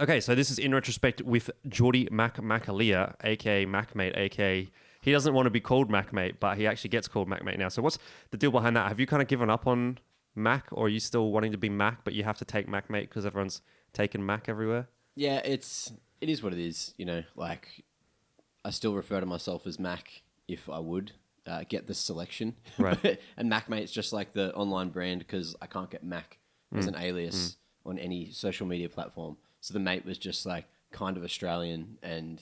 Okay, so this is In Retrospect with Geordie Macaleer, aka Macmate, aka he doesn't want to be called Macmate, but he actually gets called Macmate now. So what's the deal behind that? Have you kind of given up on Mac, or are you still wanting to be Mac, but you have to take Macmate because everyone's taking Mac everywhere? Yeah, it is what it is. Like I still refer to myself as Mac if I would get the selection. Right. And Macmate's just like the online brand because I can't get Mac as an alias on any social media platform. So the mate was just like kind of Australian and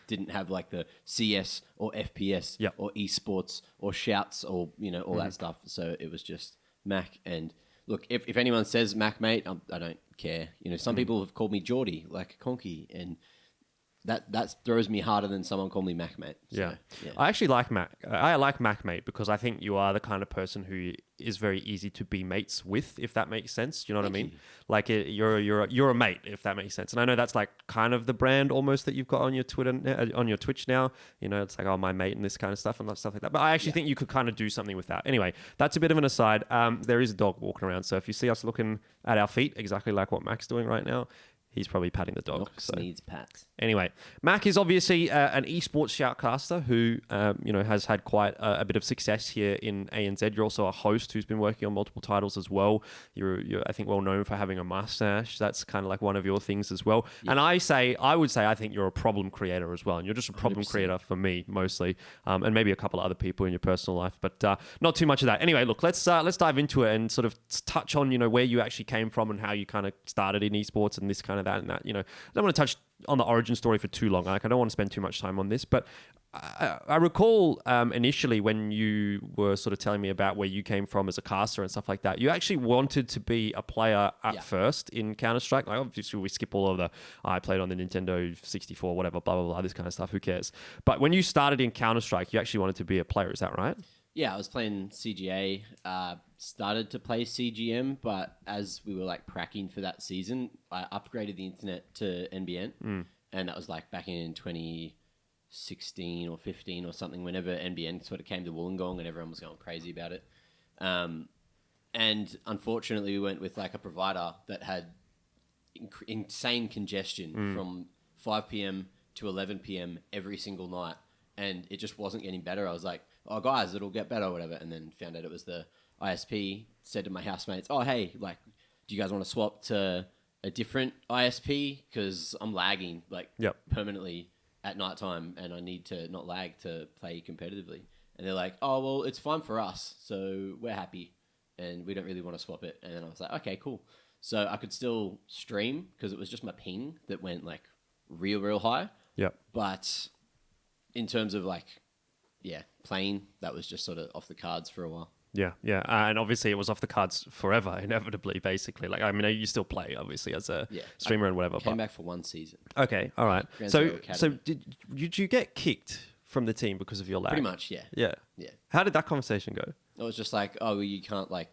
didn't have like the CS or FPS or Esports or shouts or, all that stuff. So it was just Mac. And look, if anyone says Mac mate, I don't care. Some people have called me Geordie, like Conky, and that throws me harder than someone called me Mac mate. So, yeah. I actually like Mac. I like Mac mate because I think you are the kind of person who is very easy to be mates with, if that makes sense. Do you know what I mean? Like you're a mate, if that makes sense. And I know that's like kind of the brand almost that you've got on your Twitter, on your Twitch now. It's like, oh, my mate and this kind of stuff and stuff like that. But I actually think you could kind of do something with that. Anyway, that's a bit of an aside. There is a dog walking around, so if you see us looking at our feet, exactly like what Mac's doing right now, he's probably patting the dog. Knox needs pats. Anyway, Mac is obviously an esports shoutcaster who, has had quite a bit of success here in ANZ. You're also a host who's been working on multiple titles as well. You're I think, well known for having a mustache. That's kind of like one of your things as well. Yeah. And I would say I think you're a problem creator as well. And you're just a problem 100%. Creator for me, mostly. And maybe a couple of other people in your personal life. But not too much of that. Anyway, look, let's dive into it and sort of touch on, where you actually came from and how you kind of started in esports and this kind of that and that. I don't want to touch on the origin story for too long. Like, I don't want to spend too much time on this, but I recall initially when you were sort of telling me about where you came from as a caster and stuff like that, you actually wanted to be a player at first in Counter Strike. Like, obviously we skip all of I played on the Nintendo 64, whatever, blah, blah, blah, this kind of stuff. Who cares? But when you started in Counter Strike, you actually wanted to be a player. Is that right? Yeah, I was playing CGA, started to play CGM, but as we were like cracking for that season, I upgraded the internet to NBN, and that was like back in 2016 or 15 or something, whenever NBN sort of came to Wollongong and everyone was going crazy about it. And unfortunately, we went with like a provider that had insane congestion from 5 p.m. to 11 p.m. every single night, and it just wasn't getting better. I was like, oh, guys, it'll get better or whatever. And then found out it was the ISP, said to my housemates, oh, hey, like, do you guys want to swap to a different ISP? Because I'm lagging, like, permanently at nighttime, and I need to not lag to play competitively. And they're like, oh, well, it's fine for us, so we're happy, and we don't really want to swap it. And then I was like, okay, cool. So I could still stream, because it was just my ping that went, like, real high. Yep. But in terms of, like, playing, that was just sort of off the cards for a while. Yeah. And obviously it was off the cards forever, inevitably, basically. Like, I mean, you still play, obviously, as a streamer and whatever. Came back for one season. Okay, all right. So did you get kicked from the team because of your lag? Pretty much, yeah. Yeah. How did that conversation go? It was just like, oh, you can't play.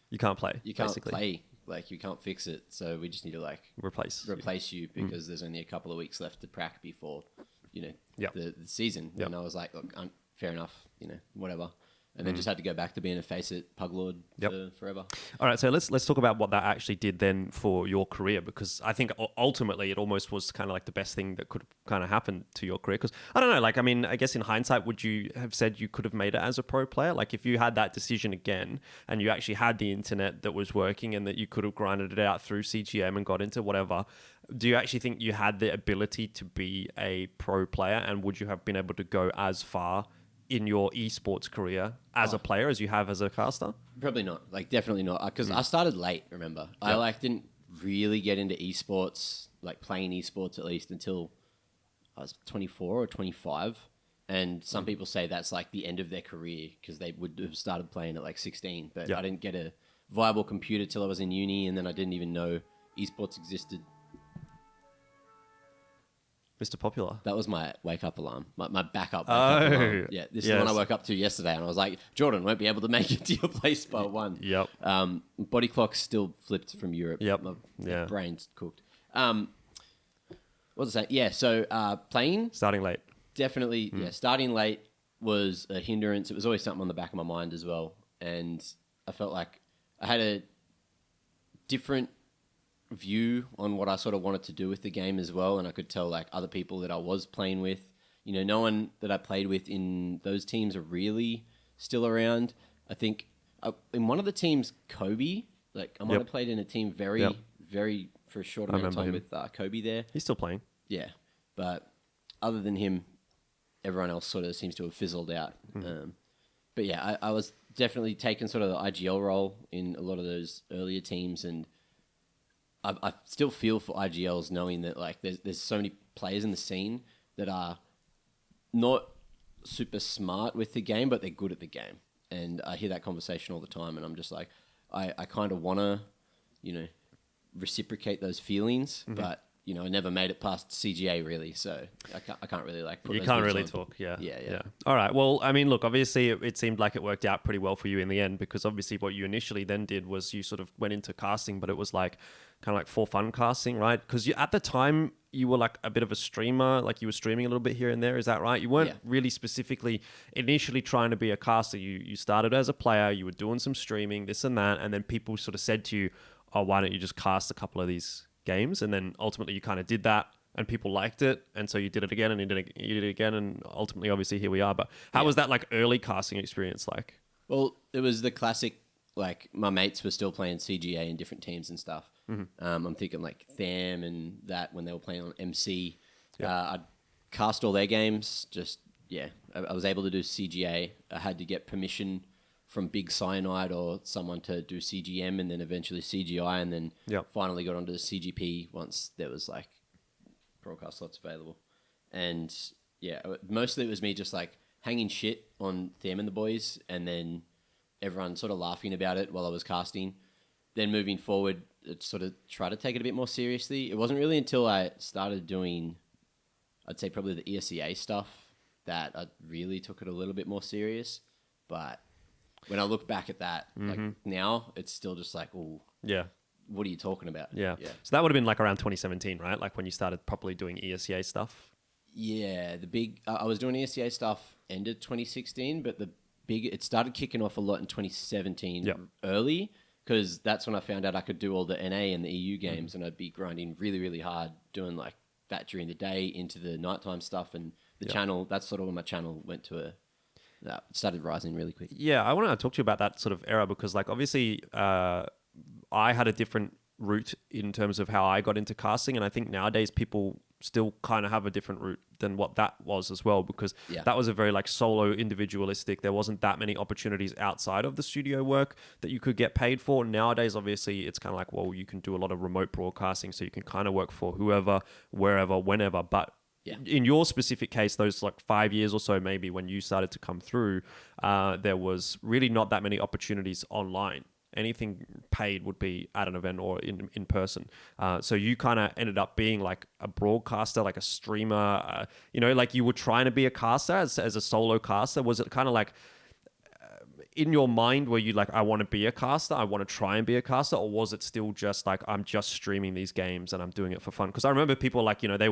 You can't play. Like, you can't fix it, so we just need to, like... Replace you because there's only a couple of weeks left to prac before, the season. And I was like, look, fair enough, whatever. And then just had to go back to being a face at Puglord for forever. All right, so let's talk about what that actually did then for your career, because I think ultimately it almost was kind of like the best thing that could kind of happen to your career. Because I don't know, like, I mean, I guess in hindsight, would you have said you could have made it as a pro player? Like, if you had that decision again and you actually had the internet that was working and that you could have grinded it out through CGM and got into whatever, do you actually think you had the ability to be a pro player, and would you have been able to go as far in your esports career as a player as you have as a caster? Probably not. Like, definitely not. Because I started late, remember. I didn't really get into esports, like playing esports at least, until I was 24 or 25. And some people say that's like the end of their career because they would have started playing at like 16. But I didn't get a viable computer till I was in uni, and then I didn't even know esports existed. Mr. Popular. That was my wake-up alarm, my backup alarm. Yeah, this is the one I woke up to yesterday, and I was like, Jordan won't be able to make it to your place by 1. Yep. Body clock still flipped from Europe. Yep. My brain's cooked. What was I say? Yeah, so playing... Starting late. Definitely, starting late was a hindrance. It was always something on the back of my mind as well, and I felt like I had a different view on what I sort of wanted to do with the game as well, and I could tell like other people that I was playing with. You know, no one that I played with in those teams are really still around. I think in one of the teams, Kobe, like I might have played in a team very for a short amount of time with Kobe there. He's still playing. Yeah, but other than him, everyone else sort of seems to have fizzled out. But yeah, I was definitely taking sort of the IGL role in a lot of those earlier teams, and I still feel for IGLs knowing that like there's so many players in the scene that are not super smart with the game, but they're good at the game. And I hear that conversation all the time, and I'm just like, I kind of want to, you know, reciprocate those feelings, but you know, I never made it past CGA really, so I can't really like. Put you those can't boots really on. talk, yeah. Yeah. All right. Well, I mean, look, obviously, it seemed like it worked out pretty well for you in the end, because obviously, what you initially then did was you sort of went into casting, but it was like kind of like for fun casting, right? Because you at the time you were like a bit of a streamer, like you were streaming a little bit here and there. Is that right? You weren't really specifically initially trying to be a caster. You started as a player. You were doing some streaming, this and that, and then people sort of said to you, "Oh, why don't you just cast a couple of these games?" And then ultimately, you kind of did that. And people liked it, and so you did it again, and you did it again, and ultimately, obviously, here we are. But how was that like early casting experience like? Well, it was the classic. Like my mates were still playing CGA in different teams and stuff. I'm thinking like Tham and that when they were playing on MC. I'd cast all their games. Just I was able to do CGA. I had to get permission from Big Cyanide or someone to do CGM, and then eventually CGI, and then finally got onto the CGP once there was like broadcast slots available. And mostly it was me just like hanging shit on Tham and the boys, and then everyone sort of laughing about it while I was casting. Then moving forward, it sort of try to take it a bit more seriously. It wasn't really until I started doing, I'd say probably the ESEA stuff, that I really took it a little bit more serious. But when I look back at that, like now, it's still just like, oh, what are you talking about? Yeah. So that would have been like around 2017, right? Like when you started properly doing ESEA stuff. Yeah, I was doing ESEA stuff ended 2016, but it started kicking off a lot in 2017 early, because that's when I found out I could do all the NA and the EU games, and I'd be grinding really, really hard doing like that during the day into the nighttime stuff, and the channel. That's sort of when my channel went to started rising really quick. Yeah, I want to talk to you about that sort of era, because like obviously I had a different route in terms of how I got into casting, and I think nowadays people still kind of have a different route than what that was as well, because that was a very like solo individualistic. There wasn't that many opportunities outside of the studio work that you could get paid for. Nowadays, obviously, it's kind of like, well, you can do a lot of remote broadcasting, so you can kind of work for whoever, wherever, whenever. But in your specific case, those like 5 years or so, maybe when you started to come through, there was really not that many opportunities online. Anything paid would be at an event or in person. So you kind of ended up being like a broadcaster, like a streamer, like you were trying to be a caster as a solo caster. Was it kind of like in your mind, were you like, I want to be a caster, I want to try and be a caster, or was it still just like, I'm just streaming these games and I'm doing it for fun? Because I remember people like, they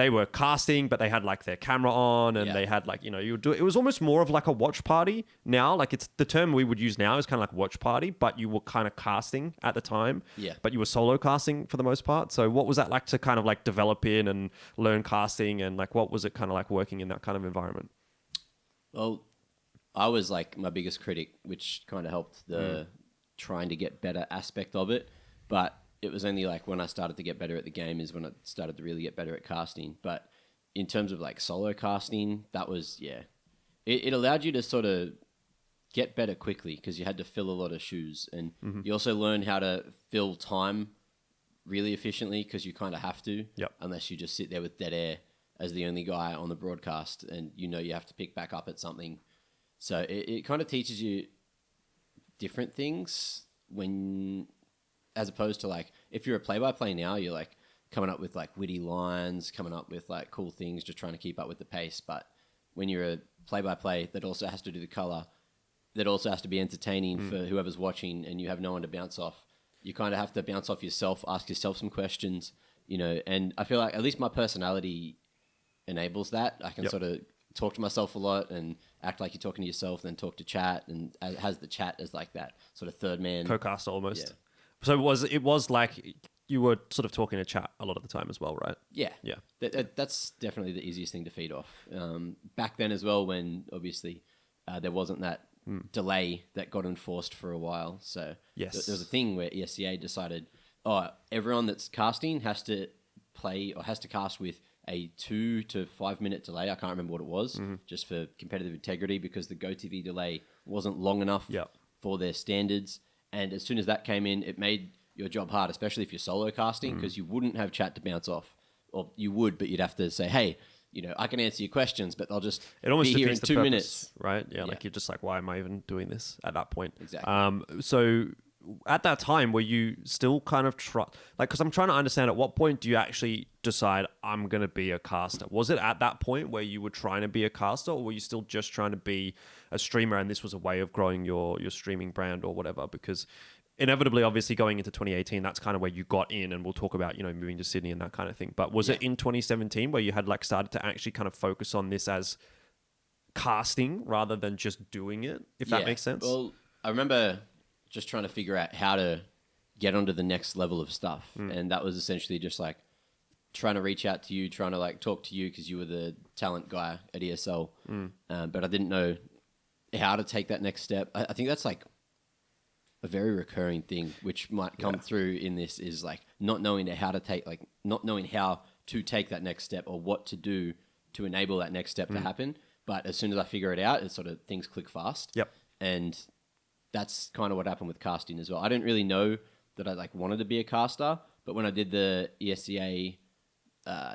were casting, but they had like their camera on, and they had like, you would do it. It was almost more of like a watch party now. Like it's the term we would use now is kind of like watch party, but you were kind of casting at the time, but you were solo casting for the most part. So what was that like to kind of like develop in and learn casting, and like what was it kind of like working in that kind of environment? Well, I was like my biggest critic, which kind of helped the trying to get better aspect of it. But it was only like when I started to get better at the game is when I started to really get better at casting. But in terms of like solo casting, that was, it allowed you to sort of get better quickly, because you had to fill a lot of shoes. And you also learn how to fill time really efficiently, because you kind of have to, unless you just sit there with dead air as the only guy on the broadcast, and you have to pick back up at something. So it kind of teaches you different things as opposed to like, if you're a play-by-play now, you're like coming up with like witty lines, coming up with like cool things, just trying to keep up with the pace. But when you're a play-by-play that also has to do the color, that also has to be entertaining for whoever's watching, and you have no one to bounce off, you kind of have to bounce off yourself, ask yourself some questions, and I feel like at least my personality enables that. I can sort of talk to myself a lot and act like you're talking to yourself, then talk to chat, and has the chat as like that sort of third man co-caster almost. So it was like you were sort of talking to chat a lot of the time as well, right? Yeah. Yeah. That's definitely the easiest thing to feed off. Back then as well, when obviously there wasn't that delay that got enforced for a while. So Yes. there was a thing where ESCA decided, everyone that's casting has to play or has to cast with a 2 to 5 minute delay. I can't remember what it was, just for competitive integrity, because the GoTV delay wasn't long enough for their standards. And as soon as that came in, it made your job hard, especially if you're solo casting, because you wouldn't have chat to bounce off. Or you would, but you'd have to say, hey, I can answer your questions, but I'll just it almost be here in defeats the 2 purpose, minutes. right? Yeah, like you're just like, why am I even doing this at that point? Exactly. So at that time, were you still kind of because I'm trying to understand, at what point do you actually decide I'm going to be a caster? Was it at that point where you were trying to be a caster, or were you still just trying to be a streamer and this was a way of growing your streaming brand or whatever? Because inevitably, obviously, going into 2018, that's kind of where you got in, and we'll talk about, moving to Sydney and that kind of thing. But was it in 2017 where you had like started to actually kind of focus on this as casting rather than just doing it, if that makes sense? Well, I remember just trying to figure out how to get onto the next level of stuff. And that was essentially just like trying to reach out to you, trying to like talk to you because you were the talent guy at ESL. But I didn't know how to take that next step. I think that's like a very recurring thing, which might come through in this, is like not knowing how to take that next step or what to do to enable that next step to happen. But as soon as I figure it out, it's sort of things click fast. Yep. And that's kind of what happened with casting as well. I didn't really know that I like wanted to be a caster, but when I did the ESCA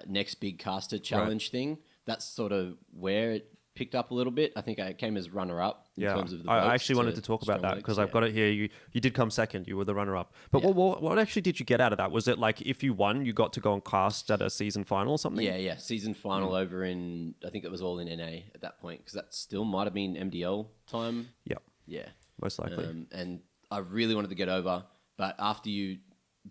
next big caster challenge thing, that's sort of where it picked up a little bit. I think I came as runner-up in terms of the votes. I actually wanted to talk about that because I've got it here. You did come second. You were the runner-up. But what actually did you get out of that? Was it like if you won, you got to go and cast at a season final or something? Yeah. Season final over in, I think it was all in NA at that point, because that still might have been MDL time. Yep. Yeah. Most likely. And I really wanted to get over, but after you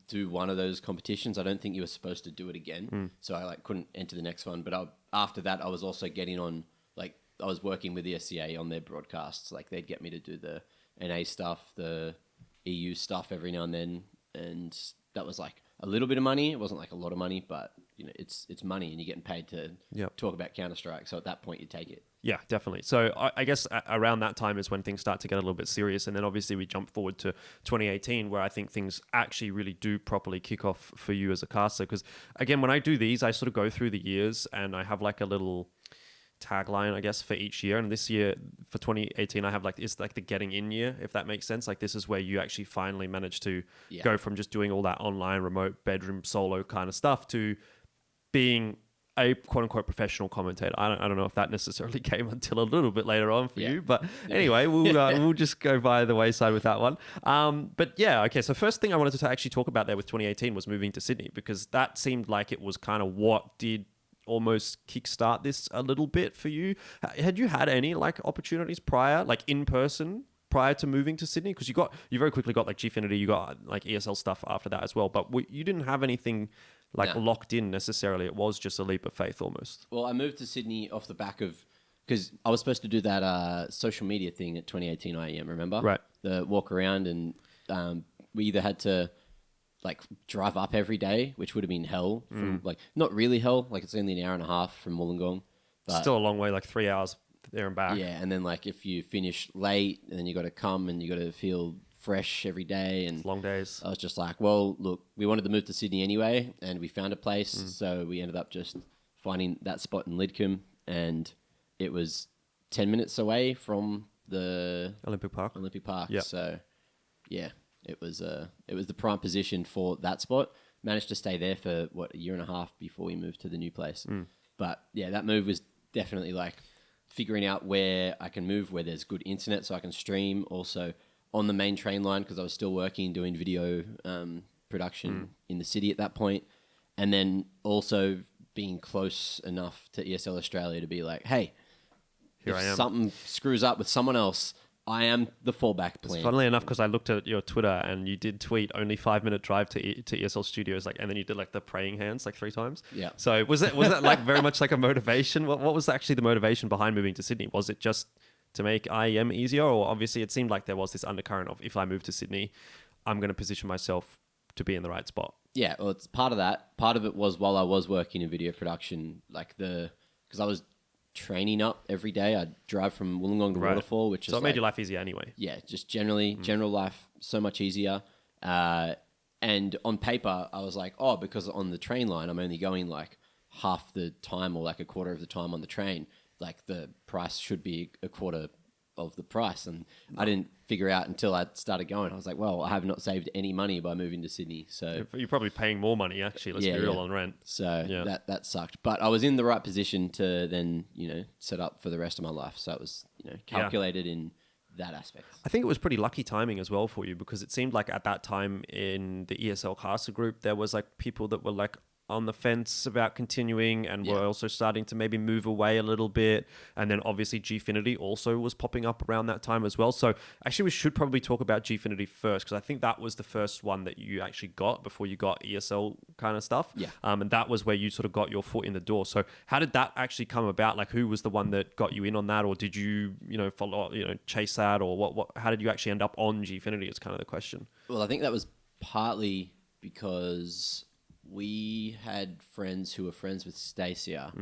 do one of those competitions, I don't think you were supposed to do it again. So I like couldn't enter the next one. But after that, I was also getting on, like I was working with the SCA on their broadcasts. Like they'd get me to do the NA stuff, the EU stuff every now and then. And that was like a little bit of money. It wasn't like a lot of money, but it's money and you're getting paid to talk about Counter Strike. So at that point you take it. Yeah, definitely. So I guess around that time is when things start to get a little bit serious. And then obviously we jump forward to 2018, where I think things actually really do properly kick off for you as a caster. Because again, when I do these, I sort of go through the years and I have like a little tagline, I guess, for each year. And this year for 2018, I have like, it's like the getting in year, if that makes sense. Like this is where you actually finally manage to go from just doing all that online, remote, bedroom, solo kind of stuff to being a quote unquote professional commentator. I don't know if that necessarily came until a little bit later on for you, but anyway, we'll just go by the wayside with that one. But yeah, okay. So first thing I wanted to actually talk about there with 2018 was moving to Sydney, because that seemed like it was kind of what did almost kickstart this a little bit for you. Had you had any like opportunities prior, like in person, prior to moving to Sydney? Because you very quickly got like Gfinity, you got like ESL stuff after that as well, but you didn't have anything like locked in necessarily. It was just a leap of faith almost. Well, I moved to Sydney off the back of, because I was supposed to do that social media thing at 2018 IEM, remember? Right. The walk around, and we either had to like drive up every day, which would have been hell. From, like not really hell, like it's only an hour and a half from Wollongong. But still a long way, like 3 hours there and back. Yeah, and then like if you finish late, and then you got to come and you got to feel fresh every day, and long days. I was just like, well, look, we wanted to move to Sydney anyway, and we found a place, so we ended up just finding that spot in Lidcombe, and it was 10 minutes away from the Olympic Park. Yeah. So yeah, it was the prime position for that spot. Managed to stay there for a year and a half before we moved to the new place. But yeah, that move was definitely like figuring out where I can move, where there's good internet so I can stream. Also on the main train line, because I was still working doing video production in the city at that point. And then also being close enough to ESL Australia to be like, hey, here I am. Something screws up with someone else, I am the fallback plan. Funnily enough, because I looked at your Twitter and you did tweet only 5-minute drive to ESL Studios, like, and then you did like the praying hands like 3 times. Yeah. So was that like very much like a motivation? What was actually the motivation behind moving to Sydney? Was it just to make IEM easier, or obviously it seemed like there was this undercurrent of, if I move to Sydney, I'm going to position myself to be in the right spot? Yeah, well, it's part of that. Part of it was while I was working in video production, because I was training up every day. I'd drive from Wollongong to Waterfall, which is so it made your life easier anyway. Yeah, just general life so much easier. And on paper, I was like, oh, because on the train line, I'm only going like half the time or like a quarter of the time on the train. Like the price should be a quarter of the price. And I didn't figure out until I started going. I was like, well, I have not saved any money by moving to Sydney. So you're probably paying more money, actually. Let's be real on rent. So that sucked. But I was in the right position to then, set up for the rest of my life. So it was, calculated in that aspect. I think it was pretty lucky timing as well for you, because it seemed like at that time in the ESL caster group, there was like people that were like on the fence about continuing and were also starting to maybe move away a little bit. And then obviously Gfinity also was popping up around that time as well. So actually we should probably talk about Gfinity first, because I think that was the first one that you actually got before you got ESL kind of stuff. Yeah. And that was where you sort of got your foot in the door. So how did that actually come about? Like, who was the one that got you in on that? Or did you, follow, chase that? Or what, how did you actually end up on Gfinity is kind of the question. Well, I think that was partly because we had friends who were friends with Stacia,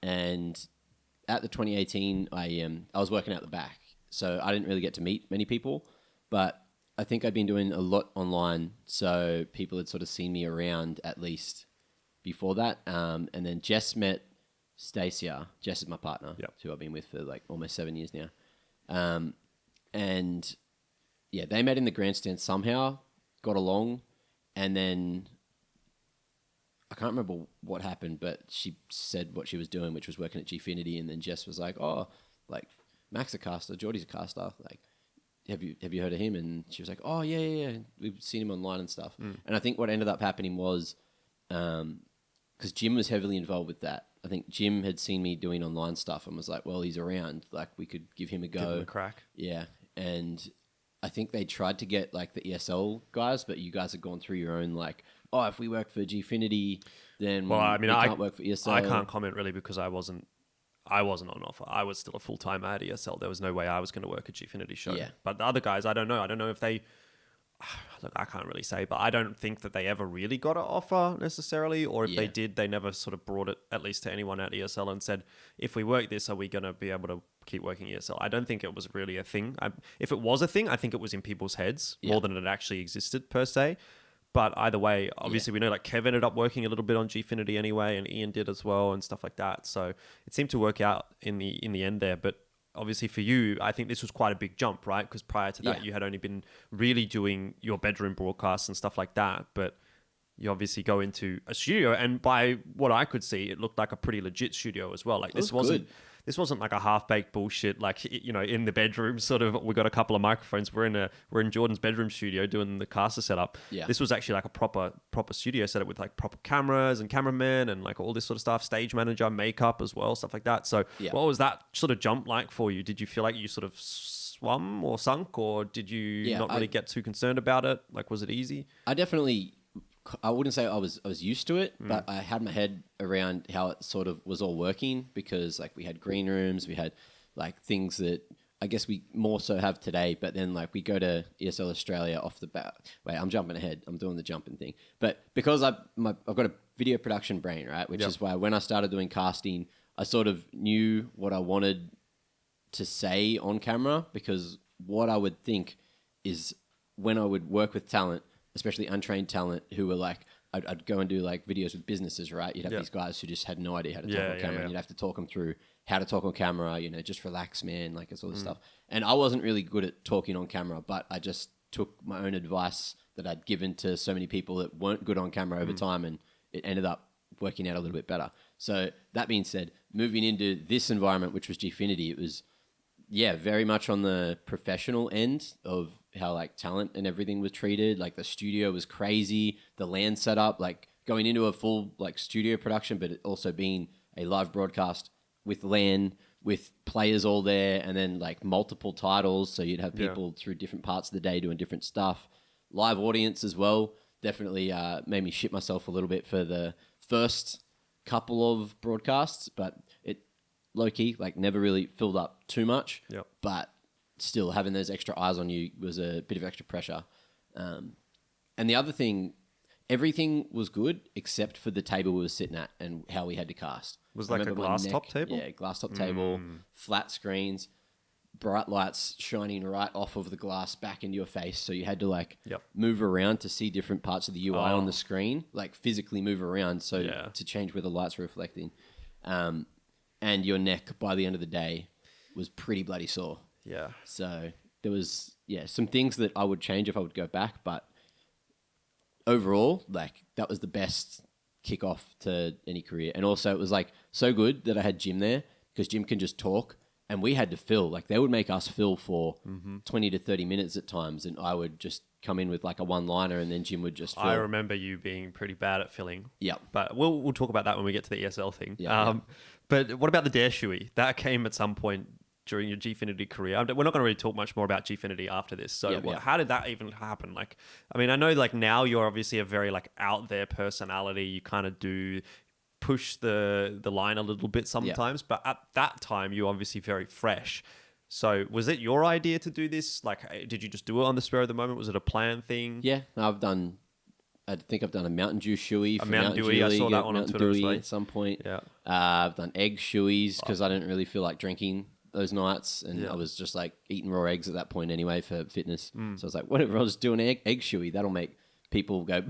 and at the 2018 IEM, I was working out the back, so I didn't really get to meet many people, but I think I'd been doing a lot online, so people had sort of seen me around at least before that, and then Jess met Stacia. Jess is my partner, who I've been with for like almost 7 years now, and yeah, they met in the grandstand somehow, got along, and then I can't remember what happened, but she said what she was doing, which was working at Gfinity, and then Jess was like, "Oh, like Mac's a caster, Geordie's a caster. Like, have you heard of him?" And she was like, "Oh yeah. We've seen him online and stuff." And I think what ended up happening was, because Jim was heavily involved with that. I think Jim had seen me doing online stuff and was like, "Well, he's around. Like, we could give him a go, give him a crack." Yeah, and I think they tried to get like the ESL guys, but you guys had gone through your own like, oh, if we work for Gfinity, then we can't work for ESL. I can't comment really because I wasn't on offer. I was still a full-time at ESL. There was no way I was going to work at Gfinity show. Yeah. But the other guys, I don't know. I don't know if they... Look, I can't really say, but I don't think that they ever really got an offer necessarily, or if they did, they never sort of brought it at least to anyone at ESL and said, if we work this, are we going to be able to keep working ESL? I don't think it was really a thing. If it was a thing, I think it was in people's heads more than it actually existed per se. But either way, obviously we know like Kev ended up working a little bit on Gfinity anyway, and Ian did as well and stuff like that. So it seemed to work out in the end there. But obviously for you, I think this was quite a big jump, right? Because prior to that, you had only been really doing your bedroom broadcasts and stuff like that. But you obviously go into a studio, and by what I could see, it looked like a pretty legit studio as well. Like this wasn't like a half-baked bullshit, like, in the bedroom sort of, we got a couple of microphones. We're in Jordan's bedroom studio doing the caster setup. Yeah. This was actually like a proper studio setup with like proper cameras and cameramen and like all this sort of stuff, stage manager, makeup as well, stuff like that. So what was that sort of jump like for you? Did you feel like you sort of swum or sunk, or did you not really get too concerned about it? Like, was it easy? I wouldn't say I was used to it, but I had my head around how it sort of was all working, because like we had green rooms, we had like things that I guess we more so have today, but then like we go to ESL Australia off the bat. Wait, I'm jumping ahead. I'm doing the jumping thing. But because I've got a video production brain, right? Which is why when I started doing casting, I sort of knew what I wanted to say on camera, because what I would think is when I would work with talent, especially untrained talent who were like, I'd go and do like videos with businesses, right? You'd have these guys who just had no idea how to talk on camera. And you'd have to talk them through how to talk on camera, just relax, man, like it's all this stuff. And I wasn't really good at talking on camera, but I just took my own advice that I'd given to so many people that weren't good on camera over time, and it ended up working out a little bit better. So that being said, moving into this environment, which was Gfinity, it was, very much on the professional end of how like talent and everything was treated. Like the studio was crazy, the LAN setup, like going into a full like studio production, but it also being a live broadcast with LAN, with players all there, and then like multiple titles. So you'd have people through different parts of the day doing different stuff. Live audience as well. Definitely made me shit myself a little bit for the first couple of broadcasts, but it low key, like never really filled up too much. Yep. But still having those extra eyes on you was a bit of extra pressure. And the other thing, everything was good except for the table we were sitting at and how we had to cast. Was I like a remember my glass top table? Yeah, glass top table, flat screens, bright lights shining right off of the glass back into your face. So you had to like move around to see different parts of the UI on the screen, like physically move around to change where the lights were reflecting. And your neck by the end of the day was pretty bloody sore. Yeah. So there was, some things that I would change if I would go back, but overall, like that was the best kickoff to any career. And also it was like so good that I had Jim there because Jim can just talk and we had to fill. Like they would make us fill for 20 to 30 minutes at times and I would just come in with like a one-liner and then Jim would just fill. I remember you being pretty bad at filling. Yeah. But we'll talk about that when we get to the ESL thing. Yeah. But what about the Dare Shoey? That came at some point during your Gfinity career. We're not going to really talk much more about Gfinity after this. So how did that even happen? Like, I mean, I know like now you're obviously a very like out there personality. You kind of do push the line a little bit sometimes, but at that time you were obviously very fresh. So was it your idea to do this? Like, did you just do it on the spur of the moment? Was it a planned thing? Yeah, I think I've done a Mountain Dew shoey. A Mountain Dewy, I saw that one on Twitter as well. At some point. Yeah. I've done egg shoeys because I didn't really feel like drinking those nights, and I was just like eating raw eggs at that point anyway for fitness. So I was like, whatever, I'll just do an egg shoey. That'll make people go.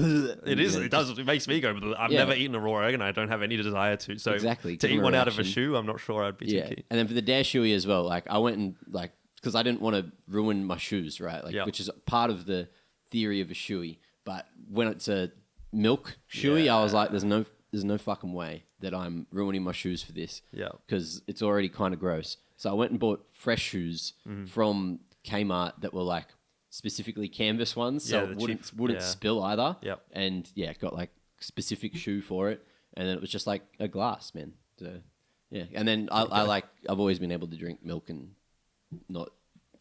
It is. It does. It makes me go. I've never eaten a raw egg, and I don't have any desire to. So exactly to eat one out of a shoe, I'm not sure I'd be too keen. And then for the Dare shoey as well, like I went and like because I didn't want to ruin my shoes, right? Like which is part of the theory of a shoey. But when it's a milk shoey, I was like, there's no fucking way that I'm ruining my shoes for this. Yeah. Because it's already kind of gross. So I went and bought fresh shoes from Kmart that were like specifically canvas ones, so it wouldn't spill either. Yep. And got like specific shoe for it, and then it was just like a glass, man. So and then I've always been able to drink milk and not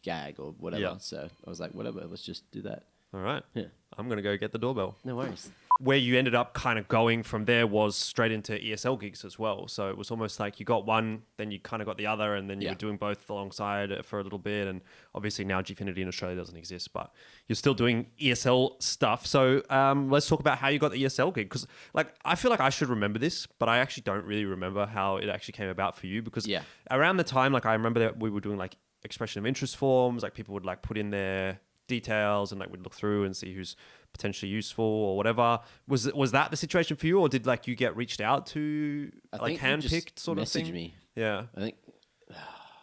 gag or whatever. Yep. So I was like, whatever, let's just do that. All right. Yeah. I'm gonna go get the doorbell. No worries. Where you ended up kind of going from there was straight into ESL gigs as well. So it was almost like you got one, then you kind of got the other, and then you were doing both alongside for a little bit. And obviously now Gfinity in Australia doesn't exist, but you're still doing ESL stuff. So let's talk about how you got the ESL gig. Because like I feel like I should remember this, but I actually don't really remember how it actually came about for you. Because around the time, like I remember that we were doing like expression of interest forms, like people would like put in their details and like we'd look through and see who's potentially useful or whatever. Was that the situation for you, or did like you get reached out to like handpicked sort of thing? Me. Yeah, I think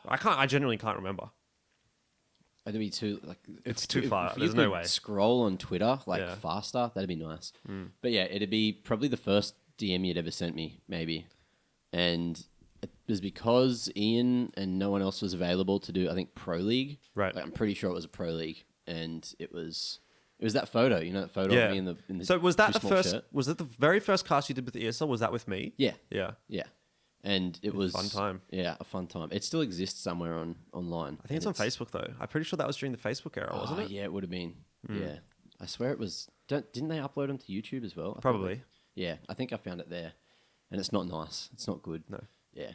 I genuinely can't remember. It'd be too like it's too far. If There's you no way. Scroll on Twitter faster. That'd be nice. But yeah, it'd be probably the first DM you'd ever sent me, maybe, and it was because Ian and no one else was available to do. I think Pro League. Right. Like, I'm pretty sure it was a Pro League, and it was that photo. You know that photo of me in the So was that the first? Shirt? Was it the very first cast you did with the ESL? Was that with me? Yeah. Yeah. Yeah. And it was a fun time. Yeah, a fun time. It still exists somewhere online. I think it's on Facebook though. I'm pretty sure that was during the Facebook era, wasn't it? Yeah, it would have been. Yeah, I swear it was. Didn't they upload them to YouTube as well? Probably. Yeah, I think I found it there, and it's not nice. It's not good. No. Yeah.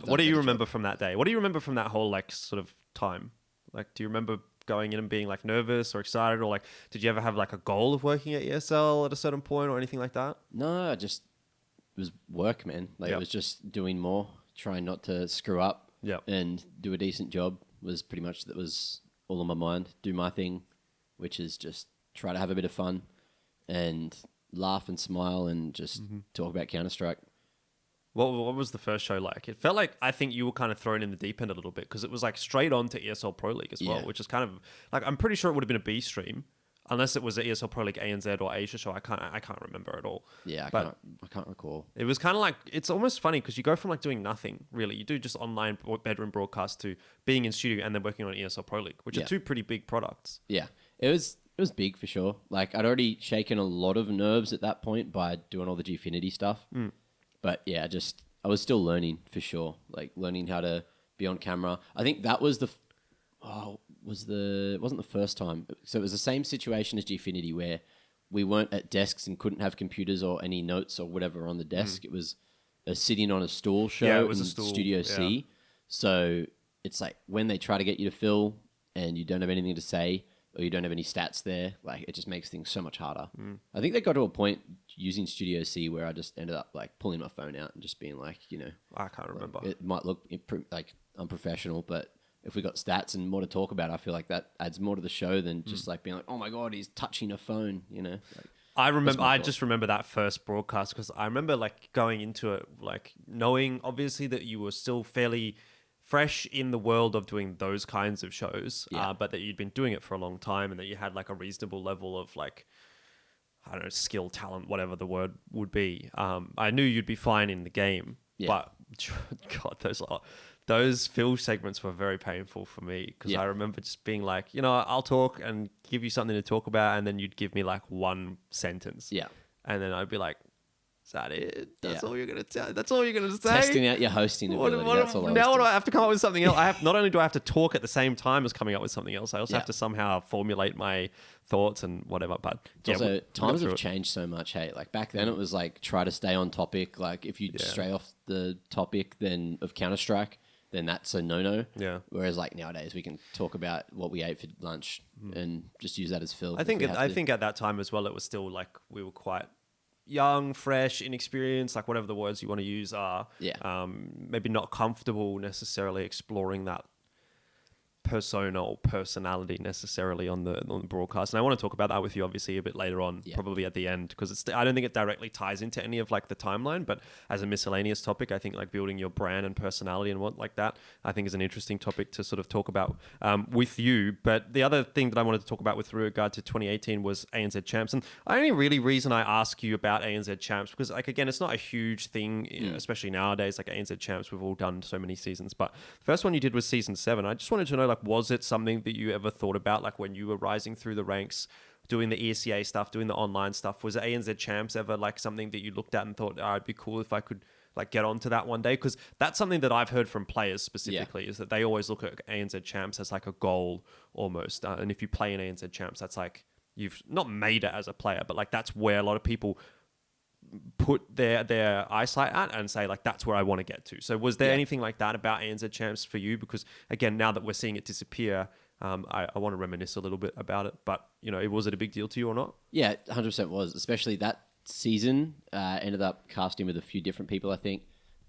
What do you remember from that day? What do you remember from that whole like sort of time? Like, do you remember going in and being like nervous or excited, or like, did you ever have like a goal of working at ESL at a certain point or anything like that? No, it was work, man. Like it was just doing more, trying not to screw up, and do a decent job. Was pretty much that was all on my mind. Do my thing, which is just try to have a bit of fun and laugh and smile and just talk about Counter Strike. What was the first show like? It felt like I think you were kind of thrown in the deep end a little bit because it was like straight on to ESL Pro League as well, which is kind of like I'm pretty sure it would have been a B stream unless it was an ESL Pro League ANZ or Asia show. I can't remember at all. Yeah, I can't recall. It was kind of like it's almost funny because you go from like doing nothing really. You do just online bedroom broadcast to being in studio and then working on ESL Pro League, which are two pretty big products. Yeah, it was big for sure. Like I'd already shaken a lot of nerves at that point by doing all the Gfinity stuff. But yeah, I was still learning for sure, like learning how to be on camera. I think that was wasn't the first time. So it was the same situation as Gfinity where we weren't at desks and couldn't have computers or any notes or whatever on the desk. It was a sitting on a stool show. Yeah, it was in a stool. Studio C. So it's like when they try to get you to fill and you don't have anything to say, or you don't have any stats there, like it just makes things so much harder. I think they got to a point using Studio C where I just ended up like pulling my phone out and just being like, I can't remember. it might look like unprofessional, but if we got stats and more to talk about, I feel like that adds more to the show than just like being like, oh my God, he's touching a phone, Like, I just remember that first broadcast because I remember like going into it, like knowing obviously that you were still fairly fresh in the world of doing those kinds of shows, but that you'd been doing it for a long time and that you had like a reasonable level of like, I don't know, skill, talent, whatever the word would be. I knew you'd be fine in the game, but God, those Phil segments were very painful for me because I remember just being like, I'll talk and give you something to talk about, and then you'd give me like one sentence, and then I'd be like, "Is that it? That's all you're gonna tell? That's all you're gonna say?" Testing out your hosting ability. That's all now, what do I have to come up with something else? Not only do I have to talk at the same time as coming up with something else, I also have to somehow formulate my thoughts and whatever. But also, times have changed so much. Hey, like back then, it was like try to stay on topic. Like if you stray off the topic, then of Counter Strike, then that's a no-no. Yeah. Whereas like nowadays, we can talk about what we ate for lunch and just use that as fill. I think at that time as well, it was still like we were quite young, fresh, inexperienced, like whatever the words you want to use are. Yeah. Maybe not comfortable necessarily exploring that persona or personality necessarily on the broadcast. And I want to talk about that with you obviously a bit later on, probably at the end, because I don't think it directly ties into any of like the timeline, but as a miscellaneous topic, I think like building your brand and personality and what like that, I think is an interesting topic to sort of talk about with you. But the other thing that I wanted to talk about with regard to 2018 was ANZ Champs. And the only really reason I ask you about ANZ Champs, because like, again, it's not a huge thing, especially nowadays, like ANZ Champs, we've all done so many seasons, but the first one you did was season 7. I just wanted to know, like, was it something that you ever thought about, like when you were rising through the ranks, doing the ESCA stuff, doing the online stuff? Was ANZ Champs ever like something that you looked at and thought, it'd be cool if I could like get onto that one day? Because that's something that I've heard from players specifically, is that they always look at ANZ Champs as like a goal almost. And if you play in ANZ Champs, that's like, you've not made it as a player, but like that's where a lot of people put their eyesight at and say like, that's where I want to get to. So was there anything like that about ANZ Champs for you? Because again, now that we're seeing it disappear, I want to reminisce a little bit about it, but was it a big deal to you or not? Yeah, 100% was, especially that season. Ended up casting with a few different people, I think.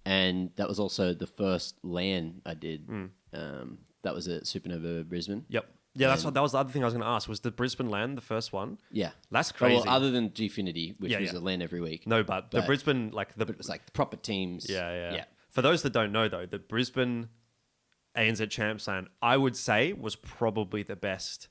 And that was also the first LAN I did. That was at Supernova Brisbane. Yep. Yeah, that was the other thing I was going to ask. Was the Brisbane LAN the first one? Yeah. That's crazy. Well, other than Gfinity, which was a LAN every week. No, but the Brisbane, like it was like the proper teams. Yeah. For those that don't know, though, the Brisbane ANZ Champs LAN, I would say, was probably the best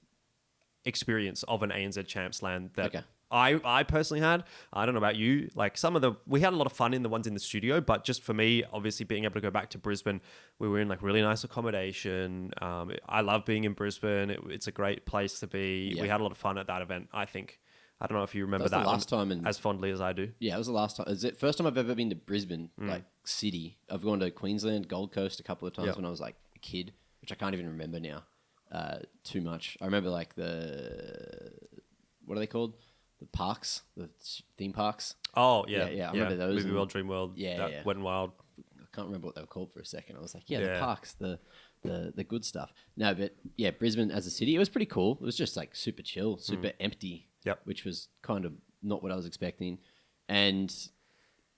experience of an ANZ Champs LAN that I personally had. I don't know about you. Like we had a lot of fun in the ones in the studio, but just for me, obviously being able to go back to Brisbane, we were in like really nice accommodation. I love being in Brisbane. It's a great place to be. We had a lot of fun at that event, I think. I don't know if you remember that last time as fondly as I do. Yeah, it was the last time. It's the first time I've ever been to Brisbane, like city. I've gone to Queensland, Gold Coast a couple of times when I was like a kid, which I can't even remember now too much. I remember like what are they called? The parks, the theme parks. Oh, yeah. I remember those. Movie World, Dream World. Yeah. Wet n Wild. I can't remember what they were called for a second. I was like, the parks, the good stuff. No, but yeah, Brisbane as a city, it was pretty cool. It was just like super chill, super empty, which was kind of not what I was expecting. And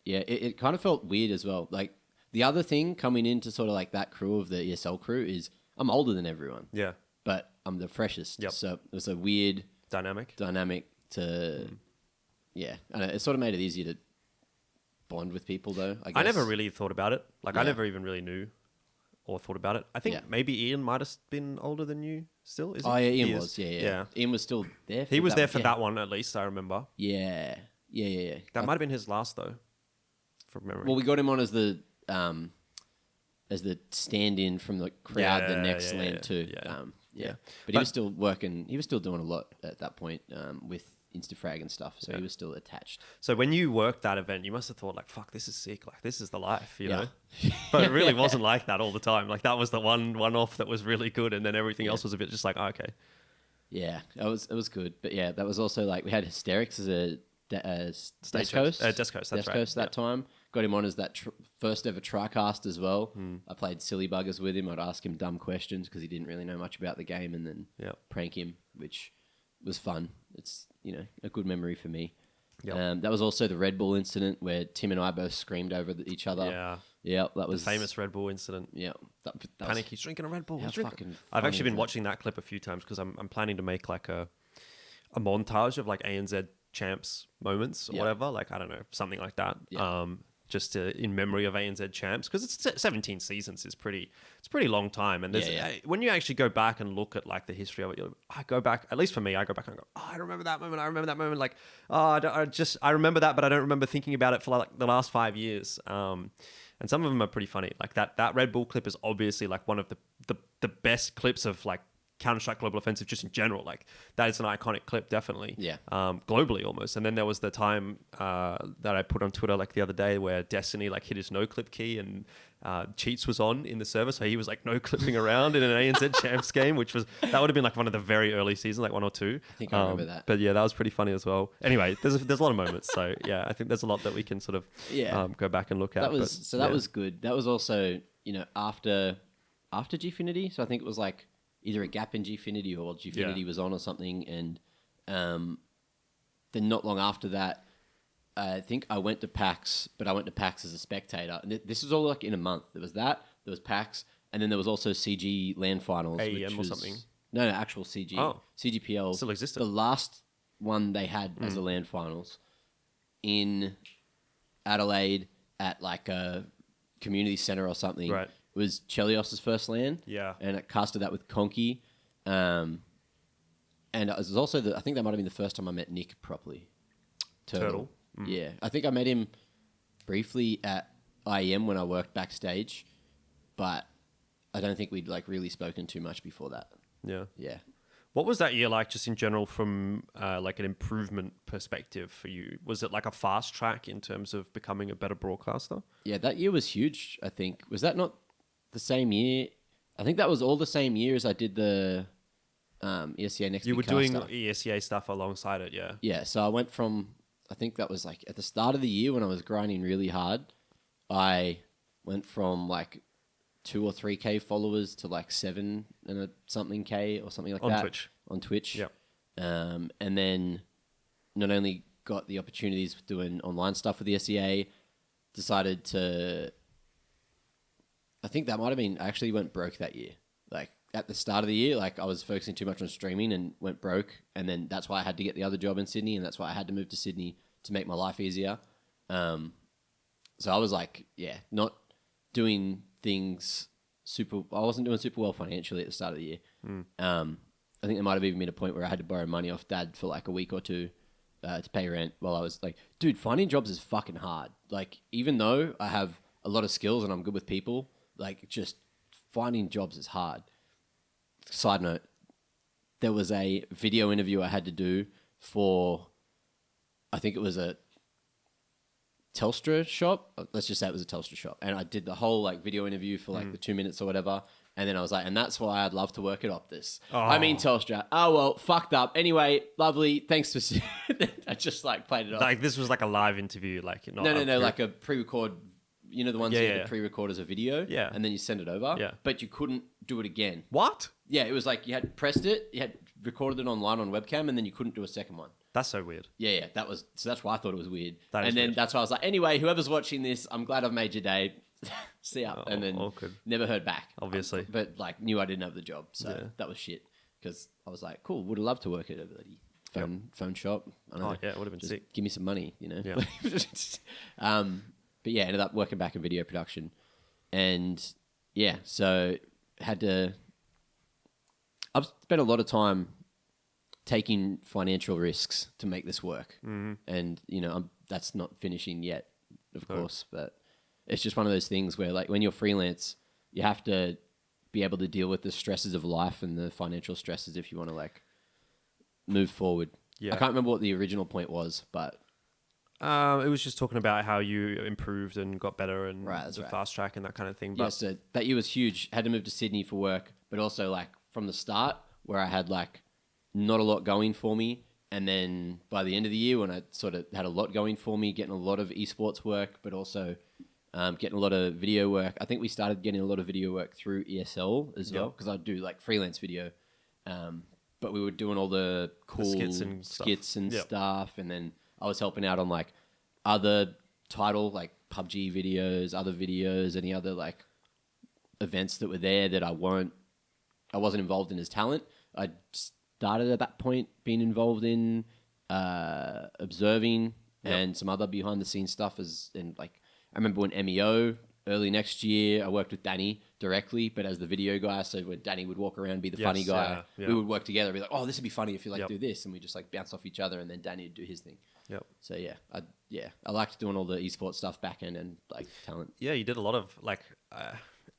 yeah, it kind of felt weird as well. Like the other thing coming into sort of like that crew of the ESL crew is I'm older than everyone. Yeah. But I'm the freshest. Yep. So it was a weird dynamic to I don't know, it sort of made it easier to bond with people though, I guess. I never really thought about it. Like I never even really knew or thought about it. I think maybe Ian might have been older than you still. Is he? Oh yeah, Ian was. Yeah. Ian was still there. He was there for that one at least, I remember. Yeah. That might have been his last though, from memory. Well, we got him on as the stand-in from the crowd the next LAN too. Yeah. But he was still working. He was still doing a lot at that point with Instafrag and stuff. So he was still attached. So when you worked that event, you must have thought like, "Fuck, this is sick! Like this is the life," you know. But it really wasn't like that all the time. Like that was the one-off that was really good, and then everything else was a bit just like, okay. Yeah, it was good. But yeah, that was also like we had Hysterics as a desk host. Desk host. That's right. That time. got him on as that first ever TriCast as well. I played silly buggers with him. I'd ask him dumb questions because he didn't really know much about the game, and then prank him, which was fun. It's a good memory for me. That was also the Red Bull incident where Tim and I both screamed over each other. Yeah, that was the famous Red Bull incident. Yeah, Panic, he's drinking a Red Bull. I've actually been watching that clip a few times because I'm planning to make like a montage of like ANZ champs moments or whatever. Like, I don't know, something like that. Just in memory of ANZ champs, because it's 17 seasons is it's a pretty long time. And there's when you actually go back and look at like the history of it, I go back, at least for me, I go back and go, I remember that moment. I remember that moment. Like, I remember that, but I don't remember thinking about it for like the last 5 years. And some of them are pretty funny. Like that Red Bull clip is obviously like one of the best clips of like Counter Strike Global Offensive just in general. Like that is an iconic clip, definitely. Globally almost. And then there was the time that I put on Twitter like the other day where Destiny like hit his no clip key and Cheats was on in the server, so he was like no clipping around in an ANZ champs game, that would have been like one of the very early seasons, like 1 or 2. I think I remember that. But yeah, that was pretty funny as well. Anyway, there's a lot of moments. So yeah, I think there's a lot that we can sort of go back and look at. That was good. That was also after Gfinity. So I think it was like either a gap in Gfinity or Gfinity was on or something. And then not long after that, I think I went to PAX, but I went to PAX as a spectator. And this was all like in a month. There was that, there was PAX, and then there was also CG LAN finals. IEM or something? No, actual CG. Oh. CGPL. Still existed. The last one they had as a LAN finals in Adelaide at like a community centre or something. Right. It was Chelios's first LAN. Yeah. And it casted that with Conky. And it was also, I think that might have been the first time I met Nick properly. Turtle. Yeah. I think I met him briefly at IEM when I worked backstage, but I don't think we'd like really spoken too much before that. Yeah. Yeah. What was that year like just in general from like an improvement perspective for you? Was it like a fast track in terms of becoming a better broadcaster? Yeah, that year was huge, I think. Was that not the same year? I think that was all the same year as I did the ESCA Next You were Big doing Car stuff. ESCA stuff alongside it, yeah. Yeah, so I went from, I think that was like at the start of the year when I was grinding really hard, I went from like 2 or 3K followers to like 7 and something K or something like that. On Twitch. Yeah. And then not only got the opportunities with doing online stuff with the SEA, decided to, I think that might have been, I actually went broke that year. Like at the start of the year, like I was focusing too much on streaming and went broke. And then that's why I had to get the other job in Sydney. And that's why I had to move to Sydney to make my life easier. So I was like, yeah, not doing things I wasn't doing super well financially at the start of the year. I think there might have even been a point where I had to borrow money off Dad for like a week or two to pay rent while I was like, dude, finding jobs is fucking hard. Like, even though I have a lot of skills and I'm good with people, like just finding jobs is hard. Side note, there was a video interview I had to do for, I think it was a Telstra shop. Let's just say it was a Telstra shop. And I did the whole like video interview for like the 2 minutes or whatever. And then I was like, and that's why I'd love to work at Optus. Oh. I mean, Telstra. Oh, well, fucked up. Anyway, lovely. Thanks for... I just like played it off. Like this was like a live interview, like not No, like a pre-record, you know, the ones you had to pre-record as a video? Yeah. And then you send it over? Yeah. But you couldn't do it again. What? Yeah, it was like you had pressed it, you had recorded it online on webcam, and then you couldn't do a second one. That's so weird. Yeah, so that's why I thought it was weird. That is and then weird. that's why I was like, anyway, whoever's watching this, I'm glad I've made your day. See ya. And then awkward. Never heard back. Obviously. But like knew I didn't have the job. So that was shit. Because I was like, cool, would have loved to work at a bloody phone shop. I don't know. Yeah, it would have been Just sick. give me some money, you know? Yeah. But yeah, ended up working back in video production. And yeah, so I've spent a lot of time taking financial risks to make this work. Mm-hmm. And, you know, that's not finishing yet, of course, but it's just one of those things where like when you're freelance, you have to be able to deal with the stresses of life and the financial stresses if you want to like move forward. Yeah. I can't remember what the original point was, but it was just talking about how you improved and got better and the fast track and that kind of thing. But yeah, so that year was huge. Had to move to Sydney for work, but also like from the start where I had like not a lot going for me And then by the end of the year, when I sort of had a lot going for me, getting a lot of esports work, but also getting a lot of video work. I think we started getting a lot of video work through ESL as well, because I'd do like freelance video. But we were doing all the cool skits and stuff. And then I was helping out on like other title, like PUBG videos, other videos, any other like events that were there that I wasn't involved in as talent. I started at that point being involved in observing and some other behind the scenes stuff I remember when MEO early next year, I worked with Danny directly, but as the video guy. So when Danny would walk around, be the funny guy, we would work together. Be like, oh, this would be funny if you do this, and we just like bounce off each other, and then Danny would do his thing. Yep. So I liked doing all the esports stuff back end and like talent. Yeah, you did a lot of like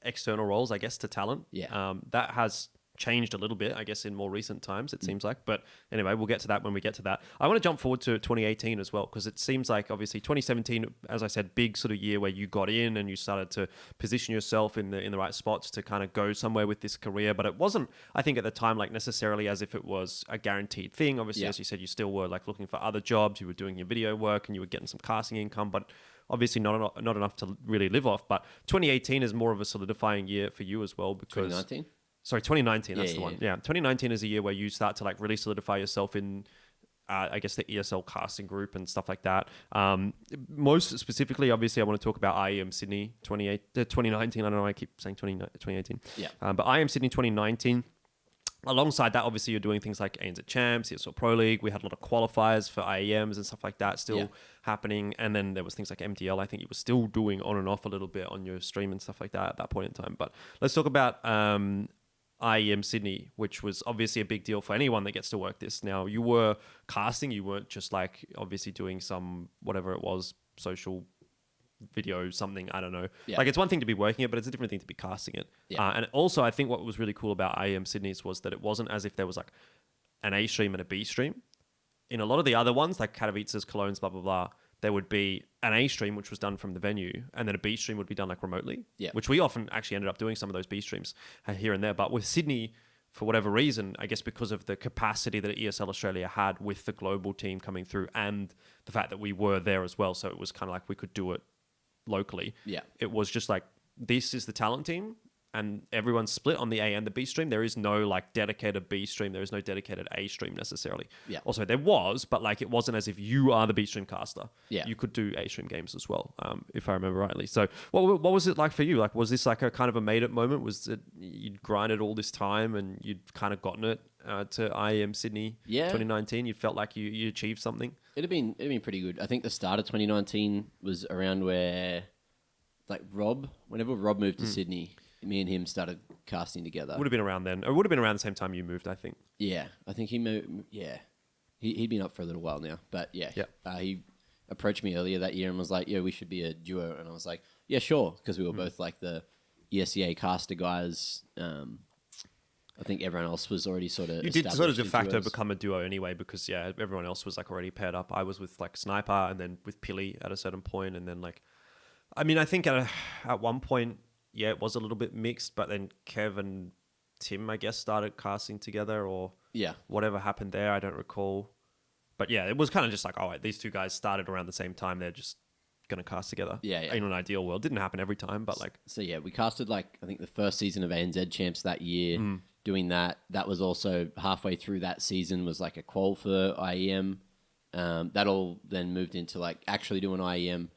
external roles, I guess, to talent. Yeah. That has changed a little bit, I guess, in more recent times, it seems like. But anyway, we'll get to that when we get to that. I want to jump forward to 2018 as well, because it seems like obviously 2017, as I said, big sort of year where you got in and you started to position yourself in the right spots to kind of go somewhere with this career. But it wasn't, I think, at the time, like necessarily as if it was a guaranteed thing. Obviously, as you said, you still were like looking for other jobs. You were doing your video work and you were getting some casting income, but obviously not enough to really live off. But 2018 is more of a solidifying year for you as well, because 2019. Sorry, 2019, that's the one. Yeah, 2019 is a year where you start to like really solidify yourself in, I guess, the ESL casting group and stuff like that. Most specifically, obviously, I want to talk about IEM Sydney 2019. I don't know why I keep saying 2018. Yeah. But IEM Sydney 2019. Alongside that, obviously, you're doing things like ANZ Champs, ESL Pro League. We had a lot of qualifiers for IEMs and stuff like that still happening. And then there was things like MDL. I think you were still doing on and off a little bit on your stream and stuff like that at that point in time. But let's talk about IEM Sydney, which was obviously a big deal for anyone that gets to work this. Now, you were casting. You weren't just like obviously doing some, whatever it was, social video, something, I don't know. Yeah. Like, it's one thing to be working it, but it's a different thing to be casting it. Yeah. And also, I think what was really cool about IEM Sydney's was that it wasn't as if there was like an A stream and a B stream. In a lot of the other ones, like Katowice's, Cologne's, blah, blah, blah, there would be an A stream, which was done from the venue, and then a B stream would be done like remotely, which we often actually ended up doing some of those B streams here and there. But with Sydney, for whatever reason, I guess because of the capacity that ESL Australia had with the global team coming through and the fact that we were there as well, so it was kind of like we could do it locally. Yeah. It was just like, this is the talent team, and everyone's split on the A and the B stream. There is no like dedicated B stream. There is no dedicated A stream necessarily. Yeah. Also, there was, but like it wasn't as if you are the B stream caster. Yeah. You could do A stream games as well, if I remember rightly. So what was it like for you? Like, was this like a kind of a made it moment? Was it you'd grinded all this time and you'd kind of gotten it to IEM Sydney 2019? You felt like you achieved something? It'd been pretty good. I think the start of 2019 was around where like whenever Rob moved to Sydney, me and him started casting together. Would have been around then. It would have been around the same time you moved, I think. Yeah, I think he moved. Yeah, he'd been up for a little while now, but he approached me earlier that year and was like, "Yeah, we should be a duo." And I was like, "Yeah, sure," because we were both like the ESEA caster guys. I think everyone else was already sort of. You did sort of de facto become a duo anyway, because everyone else was like already paired up. I was with like Sniper, and then with Pilly at a certain point, and then like, I mean, I think at one point. Yeah, it was a little bit mixed, but then Kev and Tim, I guess, started casting together, or whatever happened there, I don't recall. But yeah, it was kind of just like, oh, these two guys started around the same time. They're just going to cast together. Yeah. In an ideal world. Didn't happen every time, but like... So yeah, we casted like, I think the first season of ANZ Champs that year, doing that. That was also halfway through that season was like a qual for IEM. That all then moved into like actually doing IEM,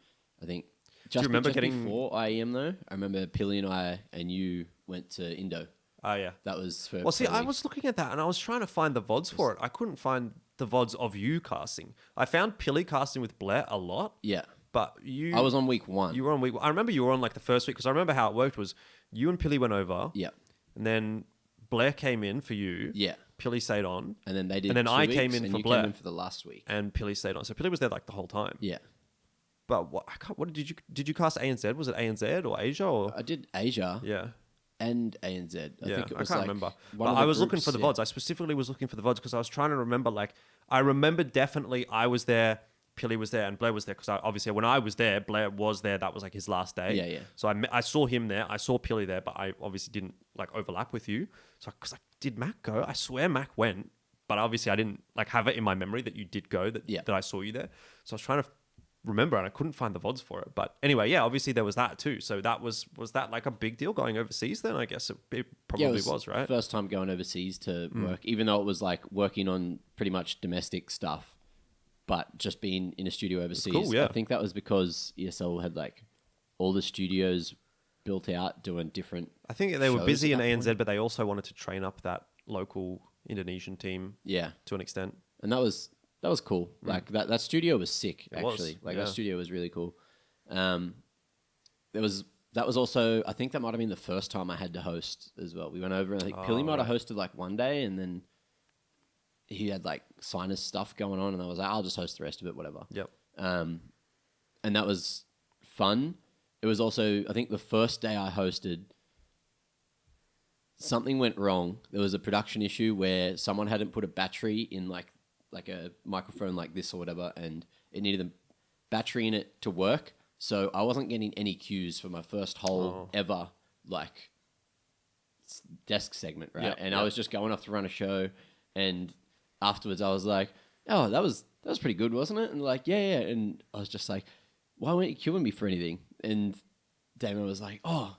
I think. Do you remember getting before IEM though? I remember Pilly and I and you went to Indo. Oh yeah, that was for. Well, see, I was looking at that and I was trying to find the VODs for it. I couldn't find the VODs of you casting. I found Pilly casting with Blair a lot. Yeah, but you. I was on week 1. You were on week. I remember you were on like the first week because I remember how it worked was you and Pilly went over. Yeah, and then Blair came in for you. Yeah. Pilly stayed on. And then they did. And then I came in for Blair. Came in for the last week. And Pilly stayed on. So Pilly was there like the whole time. Yeah. But what did you cast ANZ? Was it ANZ or Asia or? I did Asia. Yeah. And ANZ. I think it was I can't remember. But I was looking for the VODs. I specifically was looking for the VODs because I was trying to remember. Like, I remember definitely I was there, Pilly was there, and Blair was there because obviously when I was there, Blair was there. That was like his last day. Yeah. So I saw him there. I saw Pilly there, but I obviously didn't like overlap with you. So because did Mac go? I swear Mac went. but obviously I didn't like have it in my memory that you did go, that I saw you there. So I was trying to remember and I couldn't find the VODs for it. But anyway, yeah, obviously there was that too. So that was that like a big deal going overseas then? I guess it probably was, right? First time going overseas to work, even though it was like working on pretty much domestic stuff, but just being in a studio overseas. Cool, yeah. I think that was because ESL had like all the studios built out doing different. I think they were shows busy at in that ANZ, point. but they also wanted to train up that local Indonesian team Yeah. to an extent. And that was cool. Like that studio was sick, It was, actually. Like yeah. that studio was really cool. That was also, I think that might have been the first time I had to host as well. We went over and I think Pilly might have hosted like one day and then he had like sinus stuff going on and I was like, I'll just host the rest of it, whatever. Yep. And that was fun. It was also, I think the first day I hosted, something went wrong. There was a production issue where someone hadn't put a battery in like a microphone like this or whatever, and it needed a battery in it to work. So I wasn't getting any cues for my first whole ever like desk segment, right? Yep, And I was just going off to run a show, and afterwards I was like, "Oh, that was pretty good, wasn't it?" And like, yeah. And I was just like, "Why weren't you cueing me for anything?" And Damon was like, "Oh,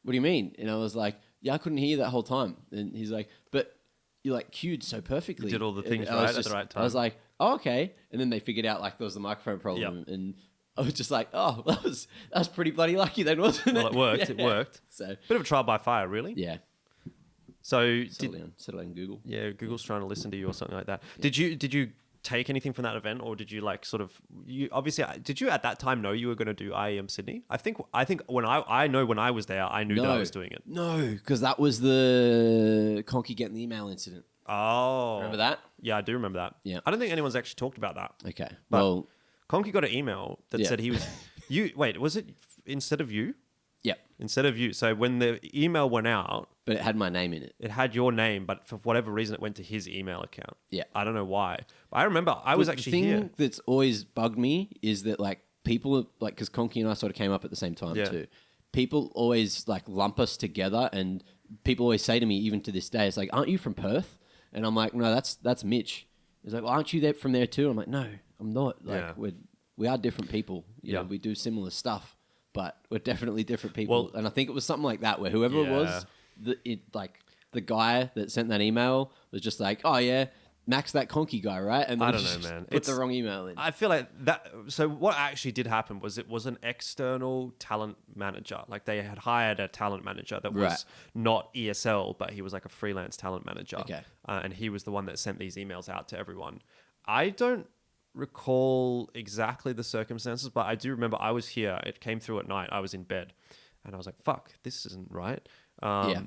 what do you mean?" And I was like, "Yeah, I couldn't hear you that whole time." And he's like, "But you like cued so perfectly. You did all the things And I was right at the right time. I was like, "Oh, okay." And then they figured out like there was the microphone problem, and I was just like, "Oh, that was pretty bloody lucky then, wasn't it?" Well, it worked. Yeah. It worked. So Bit of a trial by fire, really. yeah, So settle down Google. yeah, Google's trying to listen to you or something like that. Yeah. Did you take anything from that event, or did you like sort of did you at that time know you were going to do IEM Sydney? I think when I know when I was there, I knew that I was doing it. No, because that was the Conky getting the email incident. Oh, Remember that? Yeah, I do remember that. Yeah. I don't think anyone's actually talked about that. Okay. But Well, Conky got an email that said he was you. Wait, was it instead of you? yeah, Instead of you. So when the email went out, but it had my name in it. it had your name, but for whatever reason, it went to his email account. Yeah. I don't know why. But I remember I was The actually thing here. that's always bugged me is that like people like because Conky and I sort of came up at the same time Yeah. too. People always like lump us together, and people always say to me, even to this day, it's like, "Aren't you from Perth?" And I'm like, "No, that's Mitch." He's like, "Well, aren't you there from there too?" I'm like, "No, I'm not. Like we are different people. You know, we do similar stuff, but we're definitely different people." Well, and I think it was something like that where whoever it was, the guy that sent that email was just like, "Oh yeah, Max, that Conky guy, right?" And then I don't just know, man. Put the wrong email in. I feel like that. So what actually did happen was it was an external talent manager. Like they had hired a talent manager that was Right. not ESL, but he was like a freelance talent manager. Okay. And he was the one that sent these emails out to everyone. I don't recall exactly the circumstances, but I do remember I was here. It came through at night. I was in bed, and I was like, "Fuck, this isn't right." Yeah.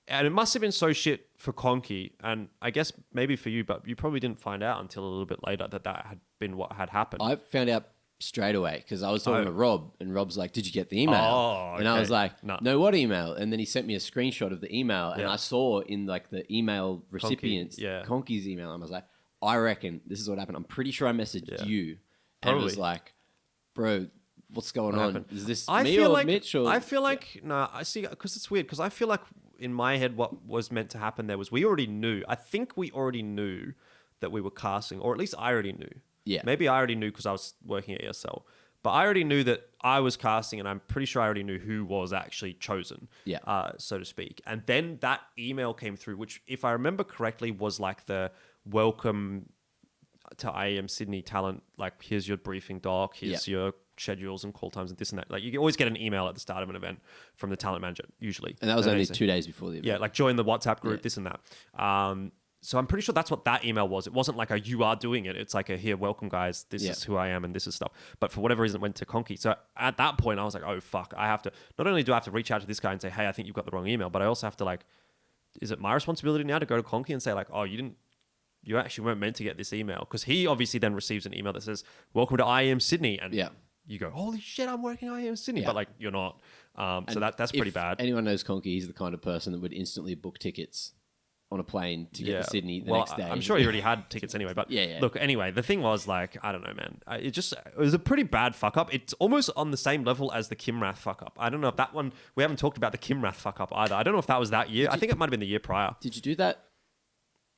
And it must have been so shit for Conky, and I guess maybe for you, but you probably didn't find out until a little bit later that had been what had happened. I found out straight away because I was talking to Rob, and Rob's like, "Did you get the email?" Oh, And I okay. was like, No. "No, what email?" And then he sent me a screenshot of the email, and Yeah. I saw in like the email recipients, yeah. Conky's email, and I was like, "I reckon this is what happened. I'm pretty sure I messaged you." And it was Probably. like, "Bro, what's going What on? happened? Is this I me feel or like Mitch?" Or I feel like no, I see because it's weird because I feel like in my head what was meant to happen there was we already knew. I think we already knew that we were casting, or at least I already knew. Yeah. Maybe I already knew because I was working at ESL, but I already knew that I was casting, and I'm pretty sure I already knew who was actually chosen. Yeah. So to speak. And then that email came through, which, if I remember correctly, was like the welcome to IEM Sydney talent. Like, here's your briefing doc, here's your schedules and call times and this and that. Like, you always get an email at the start of an event from the talent manager, usually. And that was only Amazing. 2 days before the event. Yeah, like join the WhatsApp group, this and that. So I'm pretty sure that's what that email was. It wasn't like a "you are doing it." It's like a "here, welcome guys. This is who I am and this is stuff." But for whatever reason, it went to Conky. So at that point, I was like, "Oh fuck! I have to." Not only do I have to reach out to this guy and say, "Hey, I think you've got the wrong email," but I also have to like, is it my responsibility now to go to Conky and say like, "Oh, you actually weren't meant to get this email," because he obviously then receives an email that says, "Welcome to IEM Sydney," and you go, "Holy shit, I'm working IEM Sydney," but like you're not. So that's pretty bad. Anyone knows Conky, he's the kind of person that would instantly book tickets on a plane to get to Sydney the next day. I'm sure he already had tickets anyway. But look, anyway, the thing was like, I don't know, man. It was a pretty bad fuck up. It's almost on the same level as the Kimrath fuck up. I don't know if that one, we haven't talked about the Kimrath fuck up either. I don't know if that was that year. I think it might have been the year prior. Did you do that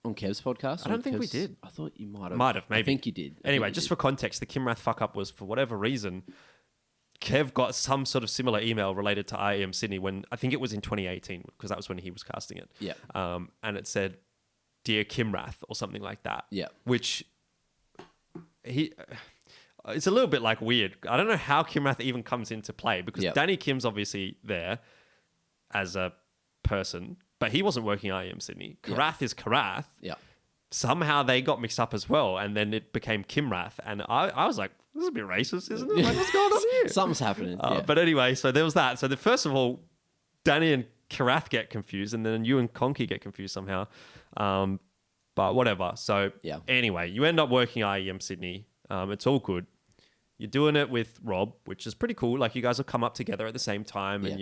on Kev's podcast? I don't think we did. I thought you might have. Might have, maybe. I think you did. Anyway, just for context, the Kimrath fuck up was, for whatever reason, Kev got some sort of similar email related to IEM Sydney when, I think it was in 2018, because that was when he was casting it. Yeah. And it said, "Dear Kimrath," or something like that. Yeah. Which it's a little bit like weird. I don't know how Kimrath even comes into play, because Danny Kim's obviously there as a person, but he wasn't working IEM Sydney. Karath is Karath. Yeah. Somehow they got mixed up as well, and then it became Kimrath. And I was like, this is a bit racist, isn't it? Like, what's going on here? Something's happening. But anyway, so there was that. So first of all, Danny and Karath get confused, and then you and Conky get confused somehow. But whatever. So anyway, you end up working IEM Sydney. It's all good. You're doing it with Rob, which is pretty cool. Like, you guys have come up together at the same time, and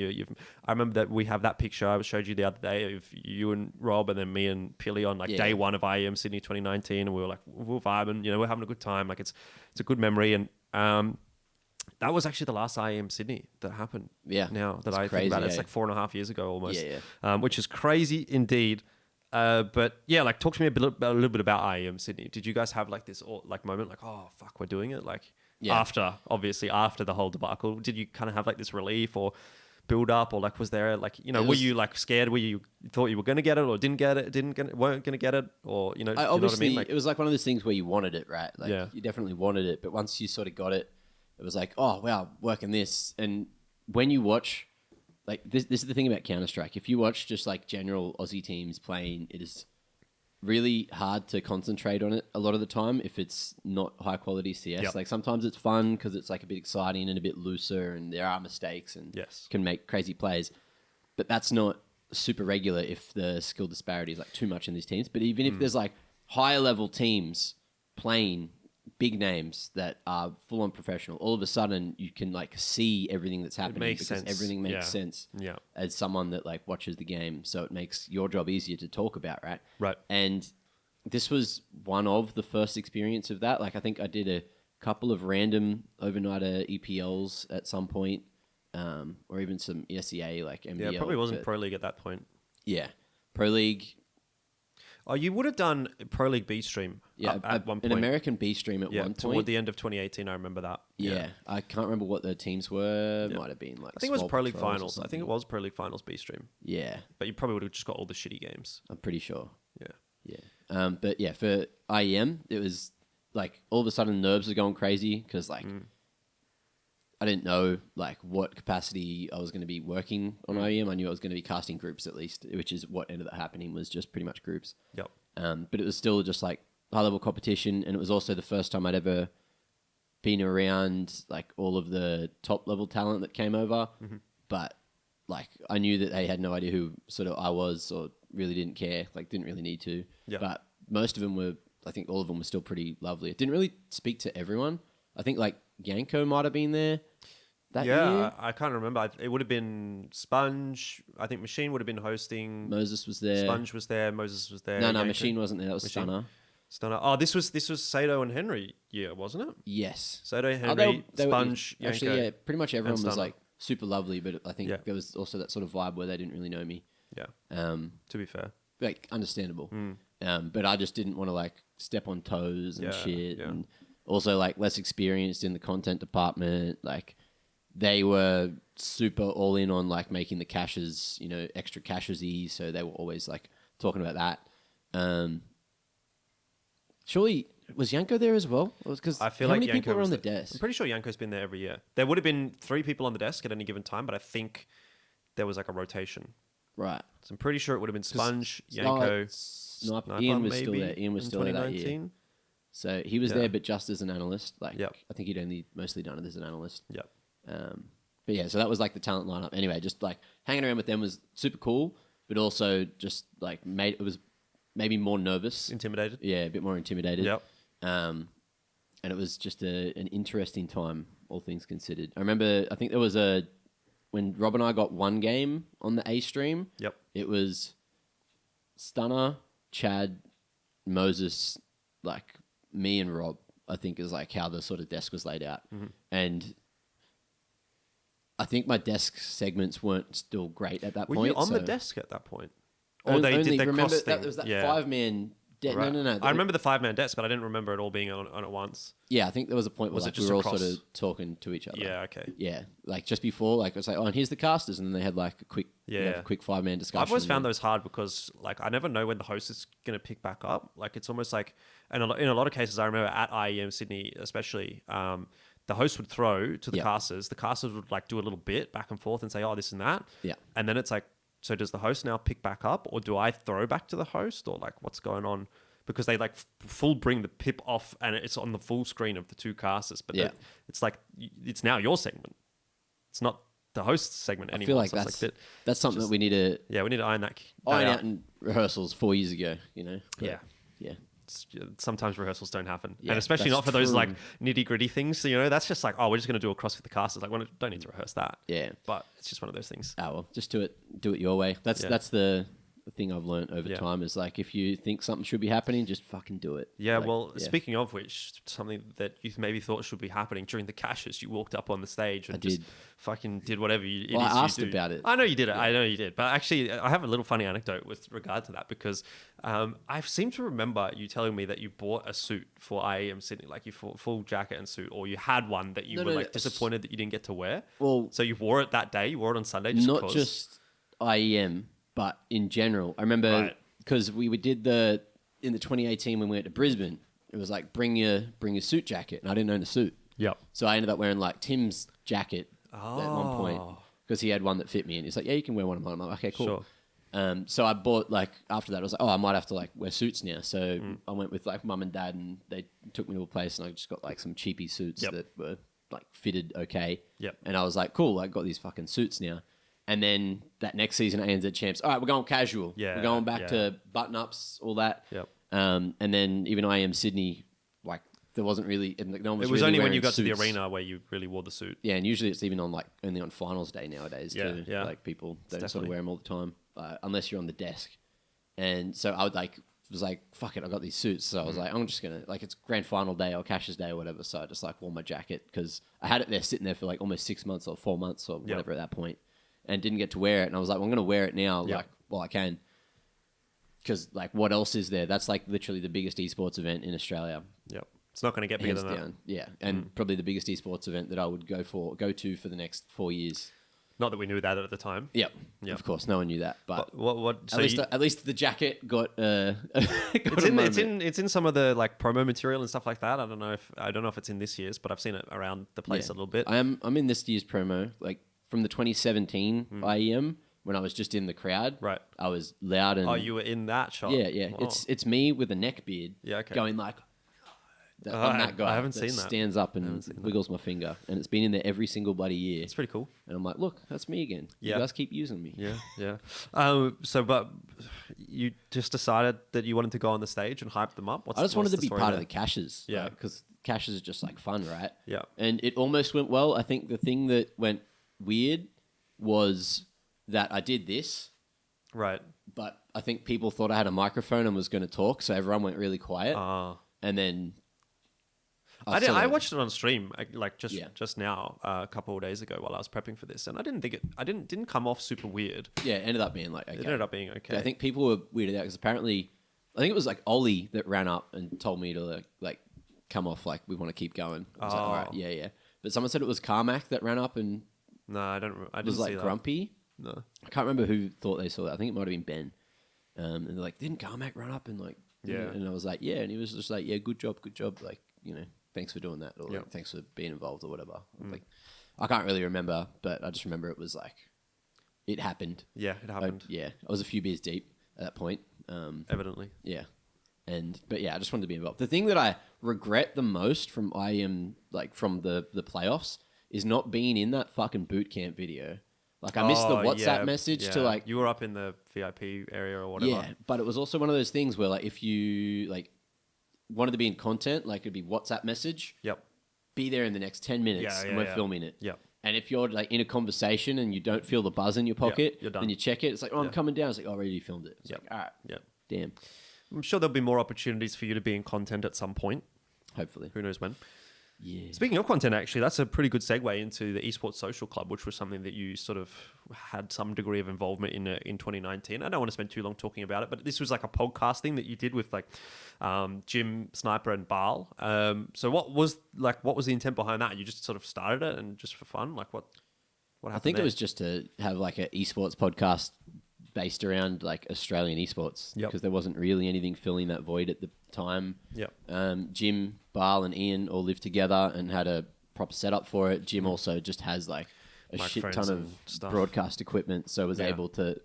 I remember that we have that picture I showed you the other day of you and Rob, and then me and Pilly on day one of IEM Sydney 2019, and we were like, we're vibing, we're having a good time. Like, it's a good memory, and that was actually the last IEM Sydney that happened. Yeah, now that I think about it, it's like 4.5 years ago almost. Yeah. Which is crazy indeed. But yeah, like, talk to me a little bit about IEM Sydney. Did you guys have like this moment, like, oh fuck, we're doing it? Like, after the whole debacle, did you kind of have like this relief or build up, or like, was there like, were you like scared? Were you thought you were going to get it, or weren't going to get it, or obviously, you know what I mean? Like, it was like one of those things where you wanted it, right? Like, you definitely wanted it, but once you sort of got it, it was like, oh wow, working this. And when you watch, like, this is the thing about Counter Strike. If you watch just like general Aussie teams playing, it is really hard to concentrate on it a lot of the time if it's not high quality CS. Like, sometimes it's fun because it's like a bit exciting and a bit looser, and there are mistakes and can make crazy plays. But that's not super regular if the skill disparity is like too much in these teams. But even if there's like higher level teams playing big names that are full on professional, all of a sudden you can like see everything that's happening, because everything makes sense as someone that like watches the game. So it makes your job easier to talk about, right? And this was one of the first experience of that. Like, I think I did a couple of random overnighter EPLs at some point, or even some ESEA, like MBL. Yeah, it probably wasn't Pro League at that point. Yeah, Pro League. Oh, you would have done Pro League B stream at one point. An American B stream at one point. Toward the end of 2018, I remember that. Yeah. I can't remember what the teams were. Might have been like, I think it was Pro League Finals. I think it was Pro League Finals B stream. Yeah. But you probably would have just got all the shitty games. I'm pretty sure. Yeah. But yeah, for IEM, it was like all of a sudden nerves were going crazy because like I didn't know like what capacity I was going to be working on IEM. I knew I was going to be casting groups at least, which is what ended up happening, was just pretty much groups. Yep. But it was still just like high level competition, and it was also the first time I'd ever been around like all of the top level talent that came over. But like, I knew that they had no idea who sort of I was, or really didn't care, like didn't really need to. But most of them were, I think all of them were still pretty lovely. It didn't really speak to everyone. I think like Yanko might have been there that year. I can't remember. It would have been Sponge. I think Machine would have been hosting. Moses was there. Sponge was there. Moses was there. No, Yanko. Machine wasn't there. That was Stunner. Oh, this was Sato and Henry year, wasn't it? Yes. Sato, Henry, Sponge, Yanko. Actually, yeah, pretty much everyone was like super lovely, but I think there was also that sort of vibe where they didn't really know me. Yeah. To be fair. Like, understandable. But I just didn't want to like step on toes and shit. And also like less experienced in the content department. Like, they were super all in on like making the caches, extra caches easy. So they were always like talking about that. Surely, was Yanko there as well? Because I feel how like many Yanko people were on the there. desk? I'm pretty sure Yanko's been there every year. There would have been 3 people on the desk at any given time, but I think there was like a rotation. Right. So I'm pretty sure it would have been Sponge, Yanko, Sniper, Ian was still there. Ian was still there that year. So he was there, but just as an analyst. Like, I think he'd only mostly done it as an analyst. Yep. But yeah, so that was like the talent lineup. Anyway, just like hanging around with them was super cool, but also just like it was maybe more nervous. Intimidated? Yeah, a bit more intimidated. Yep. And it was just an interesting time, all things considered. I remember, I think there was when Rob and I got one game on the A stream. Yep. It was Stunner, Chad, Moses, like me and Rob, I think is like how the sort of desk was laid out. And I think my desk segments weren't still great at that point. Were you on the desk at that point? Or did they cross thing? There was that 5-man Right. No. I remember the 5-man desk, but I didn't remember it all being on at once. Yeah, I think there was a point where Was it like, we just were all across? sort of talking to each other. Yeah, okay. Yeah, like just before, like it was like, oh, and here's the casters, and then they had like a quick, quick 5-man discussion. I've always found those hard because like I never know when the host is going to pick back up. Like it's almost like, and in a lot of cases, I remember at IEM Sydney especially, the host would throw to the casters. The casters would like do a little bit back and forth and say, oh, this and that. Yeah. And then it's like, so does the host now pick back up, or do I throw back to the host, or like what's going on? Because they like full bring the pip off and it's on the full screen of the two casters. But it's like, it's now your segment. It's not the host's segment anymore. I feel like so that's something that we need to we need to iron that out in rehearsals 4 years ago, you know? But, yeah. Sometimes rehearsals don't happen, Yeah, and especially that's not for those true. like nitty gritty things. You know, that's just like, oh, we're just going to do a cross with the casters. Like, we don't need to rehearse that. Yeah. But it's just one of those things. Oh, well, just do it your way. That's the thing I've learned over time is like, if you think something should be happening, just fucking do it. Yeah, like, well, speaking of which, something that you maybe thought should be happening during the caches, you walked up on the stage and just fucking did whatever you Well, I asked you do. about it. I know you did it. I know you did. But actually, I have a little funny anecdote with regard to that because I seem to remember you telling me that you bought a suit for IEM Sydney, like you full jacket and suit, or you had one that you were disappointed that you didn't get to wear. Well, so you wore it that day. You wore it on Sunday. Not just IEM, but in general. I remember because we did in the 2018 when we went to Brisbane. It was like bring your suit jacket, and I didn't own a suit. Yep. So I ended up wearing like Tim's jacket at one point because he had one that fit me, and he's like, "Yeah, you can wear one of mine." I'm like, "Okay, cool." Sure. So I bought like after that, I was like, "Oh, I might have to like wear suits now." So I went with like mum and dad, and they took me to a place, and I just got like some cheapy suits that were like fitted okay. Yep. And I was like, "Cool, I got these fucking suits now." And then that next season, ANZ champs. All right, we're going casual. Yeah, we're going back to button ups, all that. Yep. And then even IEM Sydney, like there wasn't really. No one was It was really only when wearing you got to the suits. arena where you really wore the suit. Yeah, and usually it's even on like only on finals day nowadays too. Yeah. Like people don't sort of wear them all the time unless you're on the desk. And so I was like, fuck it, I got these suits. So I was like, I'm just gonna like it's grand final day or Cash's day or whatever. So I just like wore my jacket because I had it there sitting there for like almost 6 months or 4 months or whatever at that point, and didn't get to wear it. And I was like, well, I'm gonna wear it now, like while I can. Because like, what else is there? That's like literally the biggest esports event in Australia. Yep. It's not going to get bigger Hands than down. that. Yeah, and probably the biggest esports event that I would go to for the next 4 years. Not that we knew that at the time. Yep. Of course, no one knew that. But what? So at least the jacket got. It's in some of the like promo material and stuff like that. I don't know if it's in this year's, but I've seen it around the place a little bit. I'm in this year's promo, like from the 2017 IEM when I was just in the crowd. Right. I was loud and. Oh, you were in that shot. Yeah. Oh. It's me with a neck beard. Yeah. Okay. Going like. I'm that guy. I haven't seen that. Stands up and wiggles my finger, and it's been in there every single bloody year. It's pretty cool. And I'm like, look, that's me again. Yeah. You guys keep using me. Yeah. But you just decided that you wanted to go on the stage and hype them up. I just wanted to be part of the caches. Yeah. Because caches are just like fun, right? Yeah. And it almost went well. I think the thing that went weird was that I did this. Right. But I think people thought I had a microphone and was going to talk, so everyone went really quiet. And then I watched it on stream like just now a couple of days ago while I was prepping for this, and I didn't think it didn't come off super weird. Yeah, it ended up being like okay. It ended up being okay. Yeah, I think people were weirded out because apparently I think it was like Ollie that ran up and told me to like come off, like we want to keep going. I was like, all right, yeah. But someone said it was Carmack that ran up and no, I didn't was see like that. grumpy. No, I can't remember who thought they saw that. I think it might have been Ben. And they're like, didn't Carmack run up and like and I was like, yeah, and he was just like, yeah, good job, like thanks for doing that, or like, thanks for being involved, or whatever. Like, I can't really remember, but I just remember it was like, it happened. Yeah, it happened. I was a few beers deep at that point. Evidently. Yeah. But I just wanted to be involved. The thing that I regret the most from IEM, like from the playoffs, is not being in that fucking boot camp video. Like, I missed the WhatsApp message to like... You were up in the VIP area or whatever. Yeah, but it was also one of those things where like, if you like wanted to be in content, like it'd be WhatsApp message. Yep. Be there in the next 10 minutes and we're filming it. Yep. And if you're like in a conversation and you don't feel the buzz in your pocket, you're done. then you check it. It's like, oh, I'm coming down. It's like, oh, I already filmed it. It's like, all right. Yep. Damn. I'm sure there'll be more opportunities for you to be in content at some point. Hopefully. Who knows when? Yeah. Speaking of content, actually, that's a pretty good segue into the Esports Social Club, which was something that you sort of had some degree of involvement in 2019. I don't want to spend too long talking about it, but this was like a podcast thing that you did with like Jim, Sniper, and Baal. So what was the intent behind that? You just sort of started it and just for fun, like what happened? I think there? it was just to have like an esports podcast based around like Australian esports because there wasn't really anything filling that void at the time. Jim, Baal, and Ian all lived together and had a proper setup for it. Jim also just has like a shit ton of stuff. Broadcast equipment, so was able to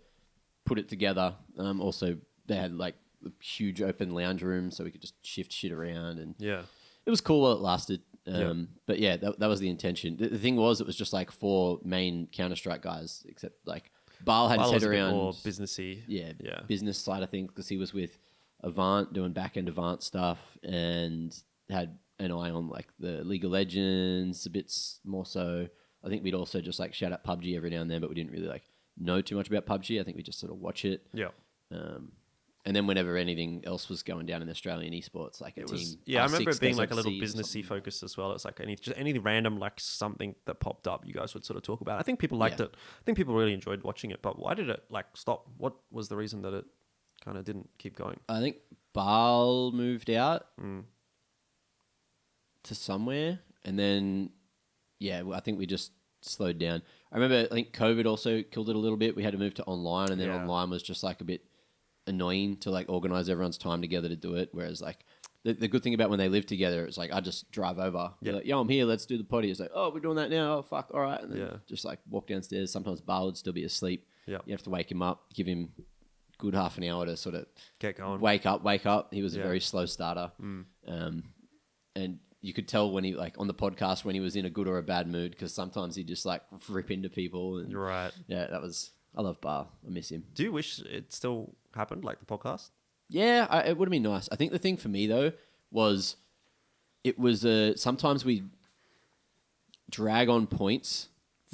put it together. Also, they had like a huge open lounge room, so we could just shift shit around, and it was cool while it lasted. But yeah, that was the intention. The thing was, it was just like 4 main Counter Strike guys, except like Baal had his head around more businessy. Business side, I think, because he was with Avant doing back end Avant stuff and had an eye on like the League of Legends a bit more so. I think we'd also just like shout out PUBG every now and then, but we didn't really like know too much about PUBG. I think we just sort of watch it. And then whenever anything else was going down in Australian esports, like a team. Yeah, I remember it being like a little businessy focus as well. It's like any random like something that popped up, you guys would sort of talk about. I think people liked it. I think people really enjoyed watching it. But why did it like stop? What was the reason that it kind of didn't keep going? I think Baal moved out to somewhere, and then I think we just slowed down. I remember I think COVID also killed it a little bit. We had to move to online, and then online was just like a bit annoying to like organize everyone's time together to do it. Whereas like the good thing about when they live together, it's like I just drive over. Yeah, like, I'm here. Let's do the potty. It's like, oh, we're doing that now. Oh, fuck. All right, and then just like walk downstairs. Sometimes Baal would still be asleep. Yeah, you have to wake him up, give him good half an hour to sort of get going. Wake up. He was a very slow starter. And you could tell when he like on the podcast when he was in a good or a bad mood because sometimes he'd just like rip into people. And, yeah, I love Baal. I miss him. Do you wish it still happened, like the podcast? Yeah, it would have been nice. I think the thing for me, though, was it was sometimes we drag on points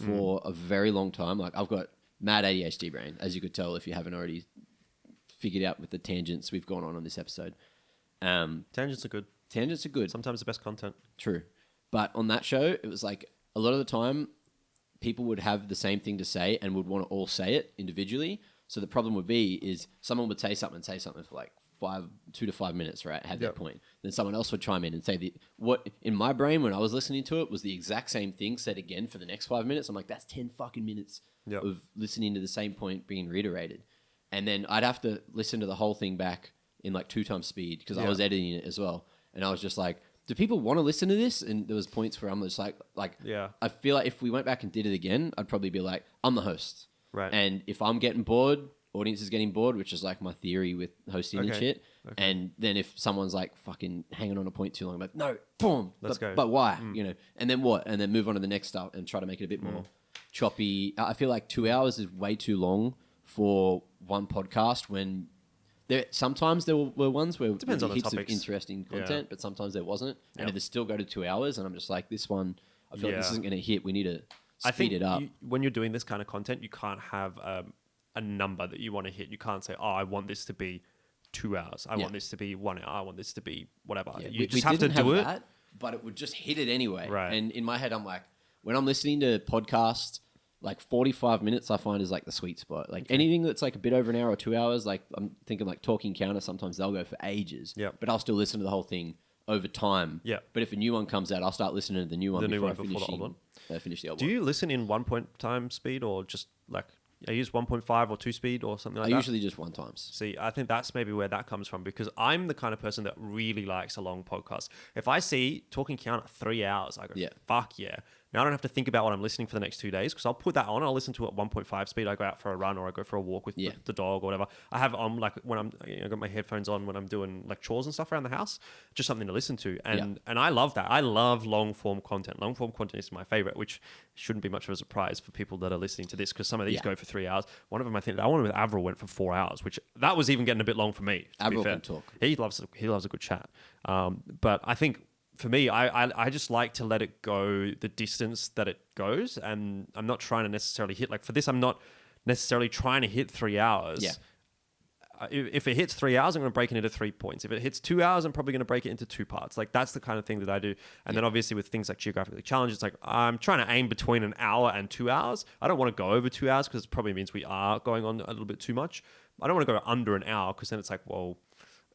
for a very long time. Like, I've got mad ADHD brain, as you could tell if you haven't already figured out with the tangents we've gone on this episode. Tangents are good. Tangents are good. Sometimes the best content. True. But on that show, it was like a lot of the time people would have the same thing to say and would want to all say it individually. So the problem would be is someone would say something for like 2 to 5 minutes, right? Had their point. Then someone else would chime in and say what in my brain when I was listening to it was the exact same thing said again for the next 5 minutes. I'm like, that's 10 fucking minutes of listening to the same point being reiterated. And then I'd have to listen to the whole thing back in like 2 times speed because I was editing it as well. And I was just like, do people want to listen to this? And there was points where I'm just like, I feel like if we went back and did it again, I'd probably be like, I'm the host. Right. And if I'm getting bored, audience is getting bored, which is like my theory with hosting and shit. Okay. And then if someone's like fucking hanging on a point too long, I'm like, no, boom. Let's go. But why? You know, and then what? And then move on to the next stuff and try to make it a bit more choppy. I feel like 2 hours is way too long for one podcast when sometimes there were ones where depends on the heaps topics. Of interesting content, but sometimes there wasn't. And it'd still go to 2 hours and I'm just like, this one, I feel like this isn't going to hit. We need to speed it up. When you're doing this kind of content, you can't have a number that you want to hit. You can't say, oh, I want this to be 2 hours. I want this to be 1 hour. I want this to be whatever. Yeah, you just have to do it. That, but it would just hit it anyway. Right. And in my head, I'm like, when I'm listening to podcasts, like 45 minutes I find is like the sweet spot. Like anything that's like a bit over an hour or 2 hours, like I'm thinking like Talking Counter, sometimes they'll go for ages. Yeah. But I'll still listen to the whole thing over time. Yeah. But if a new one comes out, I'll start listening to the new one before I finish the old one. Finish the old Do one. you listen in 1 point time speed or just like I use 1.5 or 2 speed or something like that? I usually just 1 times. See, I think that's maybe where that comes from because I'm the kind of person that really likes a long podcast. If I see Talking Counter 3 hours, I go, fuck yeah. Now I don't have to think about what I'm listening for the next 2 days because I'll put that on. I'll listen to it at 1.5 speed. I go out for a run or I go for a walk with the dog or whatever. I have on like when I'm I got my headphones on when I'm doing like chores and stuff around the house, just something to listen to. And I love that. I love long form content. Long form content is my favorite, which shouldn't be much of a surprise for people that are listening to this because some of these go for 3 hours. One of them, I think that one with Avril went for 4 hours, which that was even getting a bit long for me. Avril can talk. He loves a good chat. But I think for me, I just like to let it go the distance that it goes, and I'm not trying to necessarily hit like for this. I'm not necessarily trying to hit 3 hours. Yeah. if it hits 3 hours, I'm going to break it into 3 points. If it hits 2 hours, I'm probably going to break it into 2 parts. Like that's the kind of thing that I do. And then obviously with things like geographically challenged, it's like I'm trying to aim between an hour and 2 hours. I don't want to go over 2 hours because it probably means we are going on a little bit too much. I don't want to go under an hour because then it's like, well,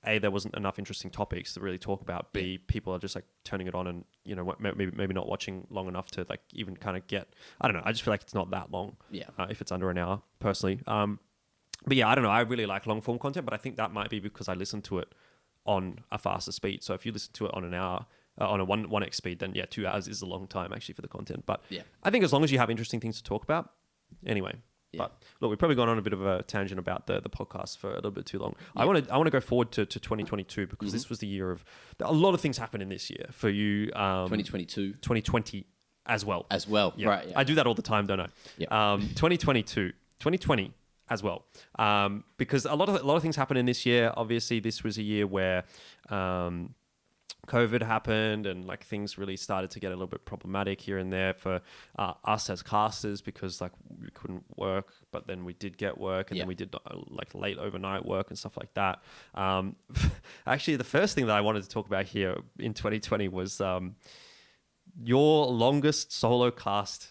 A, there wasn't enough interesting topics to really talk about. B, people are just like turning it on and, you know, maybe not watching long enough to like even kind of get, I don't know. I just feel like it's not that long. Yeah. If it's under an hour personally. But yeah, I don't know. I really like long form content, but I think that might be because I listen to it on a faster speed. So if you listen to it on an hour, on a 1x speed, then yeah, 2 hours is a long time actually for the content. But I think as long as you have interesting things to talk about, anyway. But look, we've probably gone on a bit of a tangent about the podcast for a little bit too long. I want to go forward to 2022 because this was the year of a lot of things happened in this year for you. 2020 as well. Yeah. Right. Yeah. I do that all the time, don't I? Yeah. 2020 as well, because a lot of things happened in this year. Obviously, this was a year where COVID happened and like things really started to get a little bit problematic here and there for us as casters because like we couldn't work, but then we did get work and then we did like late overnight work and stuff like that. Actually, the first thing that I wanted to talk about here in 2020 was your longest solo cast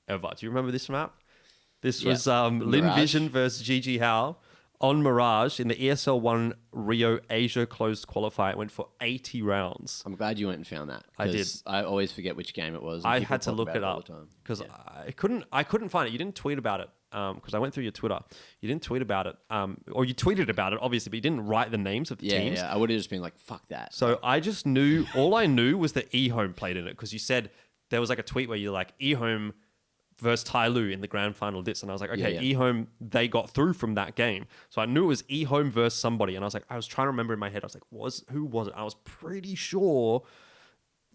ever. Do you remember this map? This was Lin Vision versus GG Howe on Mirage in the ESL 1 Rio Asia closed qualifier. It went for 80 rounds. I'm glad you went and found that. I did. I always forget which game it was. I had to look it up because I couldn't find it. You didn't tweet about it because I went through your Twitter. You didn't tweet about it, or you tweeted about it, obviously, but you didn't write the names of the teams. Yeah, I would have just been like, fuck that. So I just knew, all I knew was that eHome played in it because you said there was like a tweet where you're like, eHome versus Tai Lu in the grand final this, and I was like, okay, eHome, they got through from that game. So I knew it was eHome versus somebody, and I was like, I was trying to remember in my head, I was like, who was it? I was pretty sure,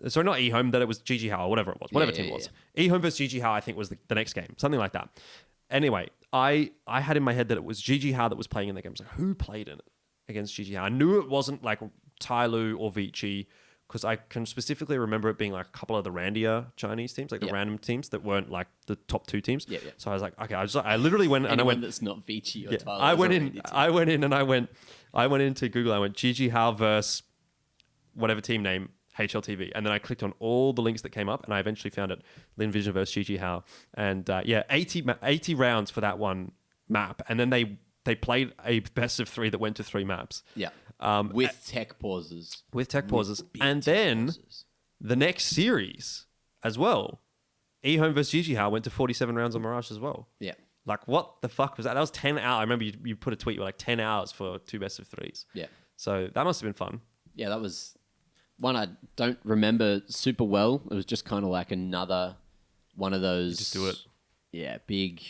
sorry, not eHome, that it was GG Howe or whatever it was, whatever team it was. eHome versus GG Howe, I think was the next game, something like that. Anyway, I had in my head that it was GG Howe that was playing in the game. I was like, who played in it against GG Howe? I knew it wasn't like Tai Lu or Vici, because I can specifically remember it being like a couple of the randier Chinese teams, like the random teams that weren't like the top 2 teams. Yeah. So I was like, okay, I literally went and I went. That's not Vici or Tyler. I went into Google. I went GG Howe versus whatever team name, HLTV, and then I clicked on all the links that came up, and I eventually found it, Lin Vision versus GG Howe, and 80 rounds for that one map, and then they played a best of 3 that went to 3 maps. Yeah. With tech pauses. And then the next series as well, eHome versus GG Howe went to 47 rounds on Mirage as well. Yeah. Like, what the fuck was that? That was 10 hours. I remember you put a tweet, you were like 10 hours for 2 best of 3s. Yeah. So that must have been fun. Yeah, that was one I don't remember super well. It was just kind of like another one of those. You just do it. Yeah, big,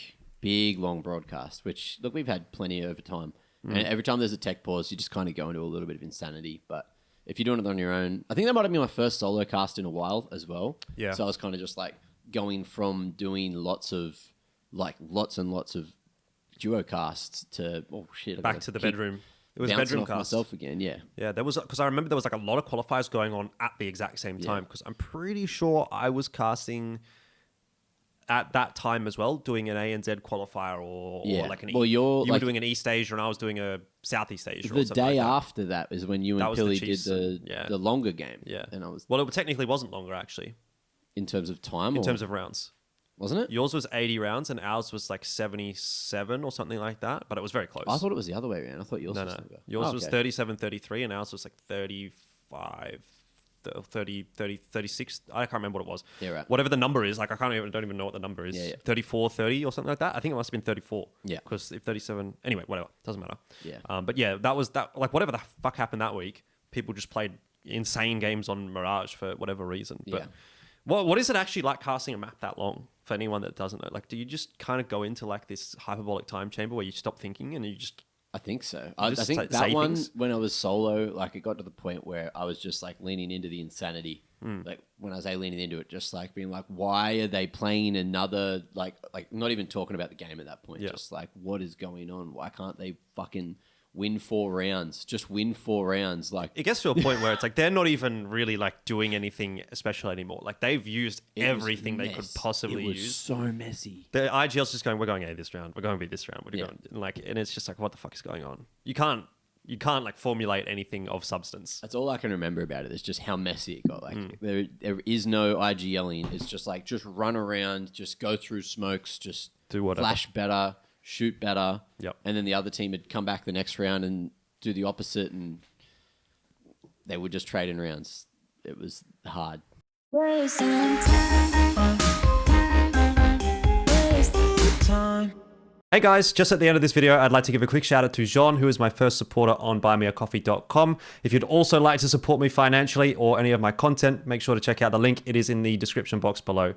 long broadcast, which, look, we've had plenty over time. And every time there's a tech pause, you just kind of go into a little bit of insanity. But if you're doing it on your own, I think that might have been my first solo cast in a while as well. Yeah. So I was kind of just like going from doing lots and lots of duo casts to, back to the bedroom. It was bouncing bedroom off cast. myself again, yeah. Yeah, there was, because I remember there was like a lot of qualifiers going on at the exact same time, because I'm pretty sure I was casting at that time as well, doing an ANZ qualifier or like an you were doing an East Asia and I was doing a Southeast Asia. The day after that is when you and Pilly did the longer game. Yeah. And I was, well, it technically wasn't longer actually. In terms of time? In terms of rounds. Wasn't it? Yours was 80 rounds and ours was like 77 or something like that, but it was very close. I thought it was the other way around. I thought yours was longer. Yours was 37-33 and ours was like 35... 30, 36, I can't remember what it was. Yeah, right. Whatever the number is, like I don't even know what the number is. Yeah. 34, 30 or something like that. I think it must have been 34. Yeah. Because if 37, anyway, whatever, doesn't matter. Yeah. But yeah, that was that. Like whatever the fuck happened that week, people just played insane games on Mirage for whatever reason. But what is it actually like casting a map that long? For anyone that doesn't know, like, do you just kind of go into like this hyperbolic time chamber where you stop thinking and you just? I think so. I think that one, when I was solo, like it got to the point where I was just like leaning into the insanity. Like when I say leaning into it, just like being like, why are they playing another, like not even talking about the game at that point. Yeah. Just like, what is going on? Why can't they fucking win 4 rounds. Just win 4 rounds. Like, it gets to a point where it's like they're not even really like doing anything special anymore. Like they've used everything they could possibly use. It was so messy. The IGL's just going, we're going A this round. We're going B this round. We're going like, and it's just like, what the fuck is going on? You can't like formulate anything of substance. That's all I can remember about it. Is just how messy it got. Like there is no IGLing. It's just like just run around, just go through smokes, just do whatever. Flash better, shoot better. Yep. And then the other team would come back the next round and do the opposite, and they would just trade in rounds. It was hard. Hey guys, just at the end of this video, I'd like to give a quick shout out to Jean, who is my first supporter on buymeacoffee.com. If you'd also like to support me financially or any of my content, make sure to check out the link. It is in the description box below.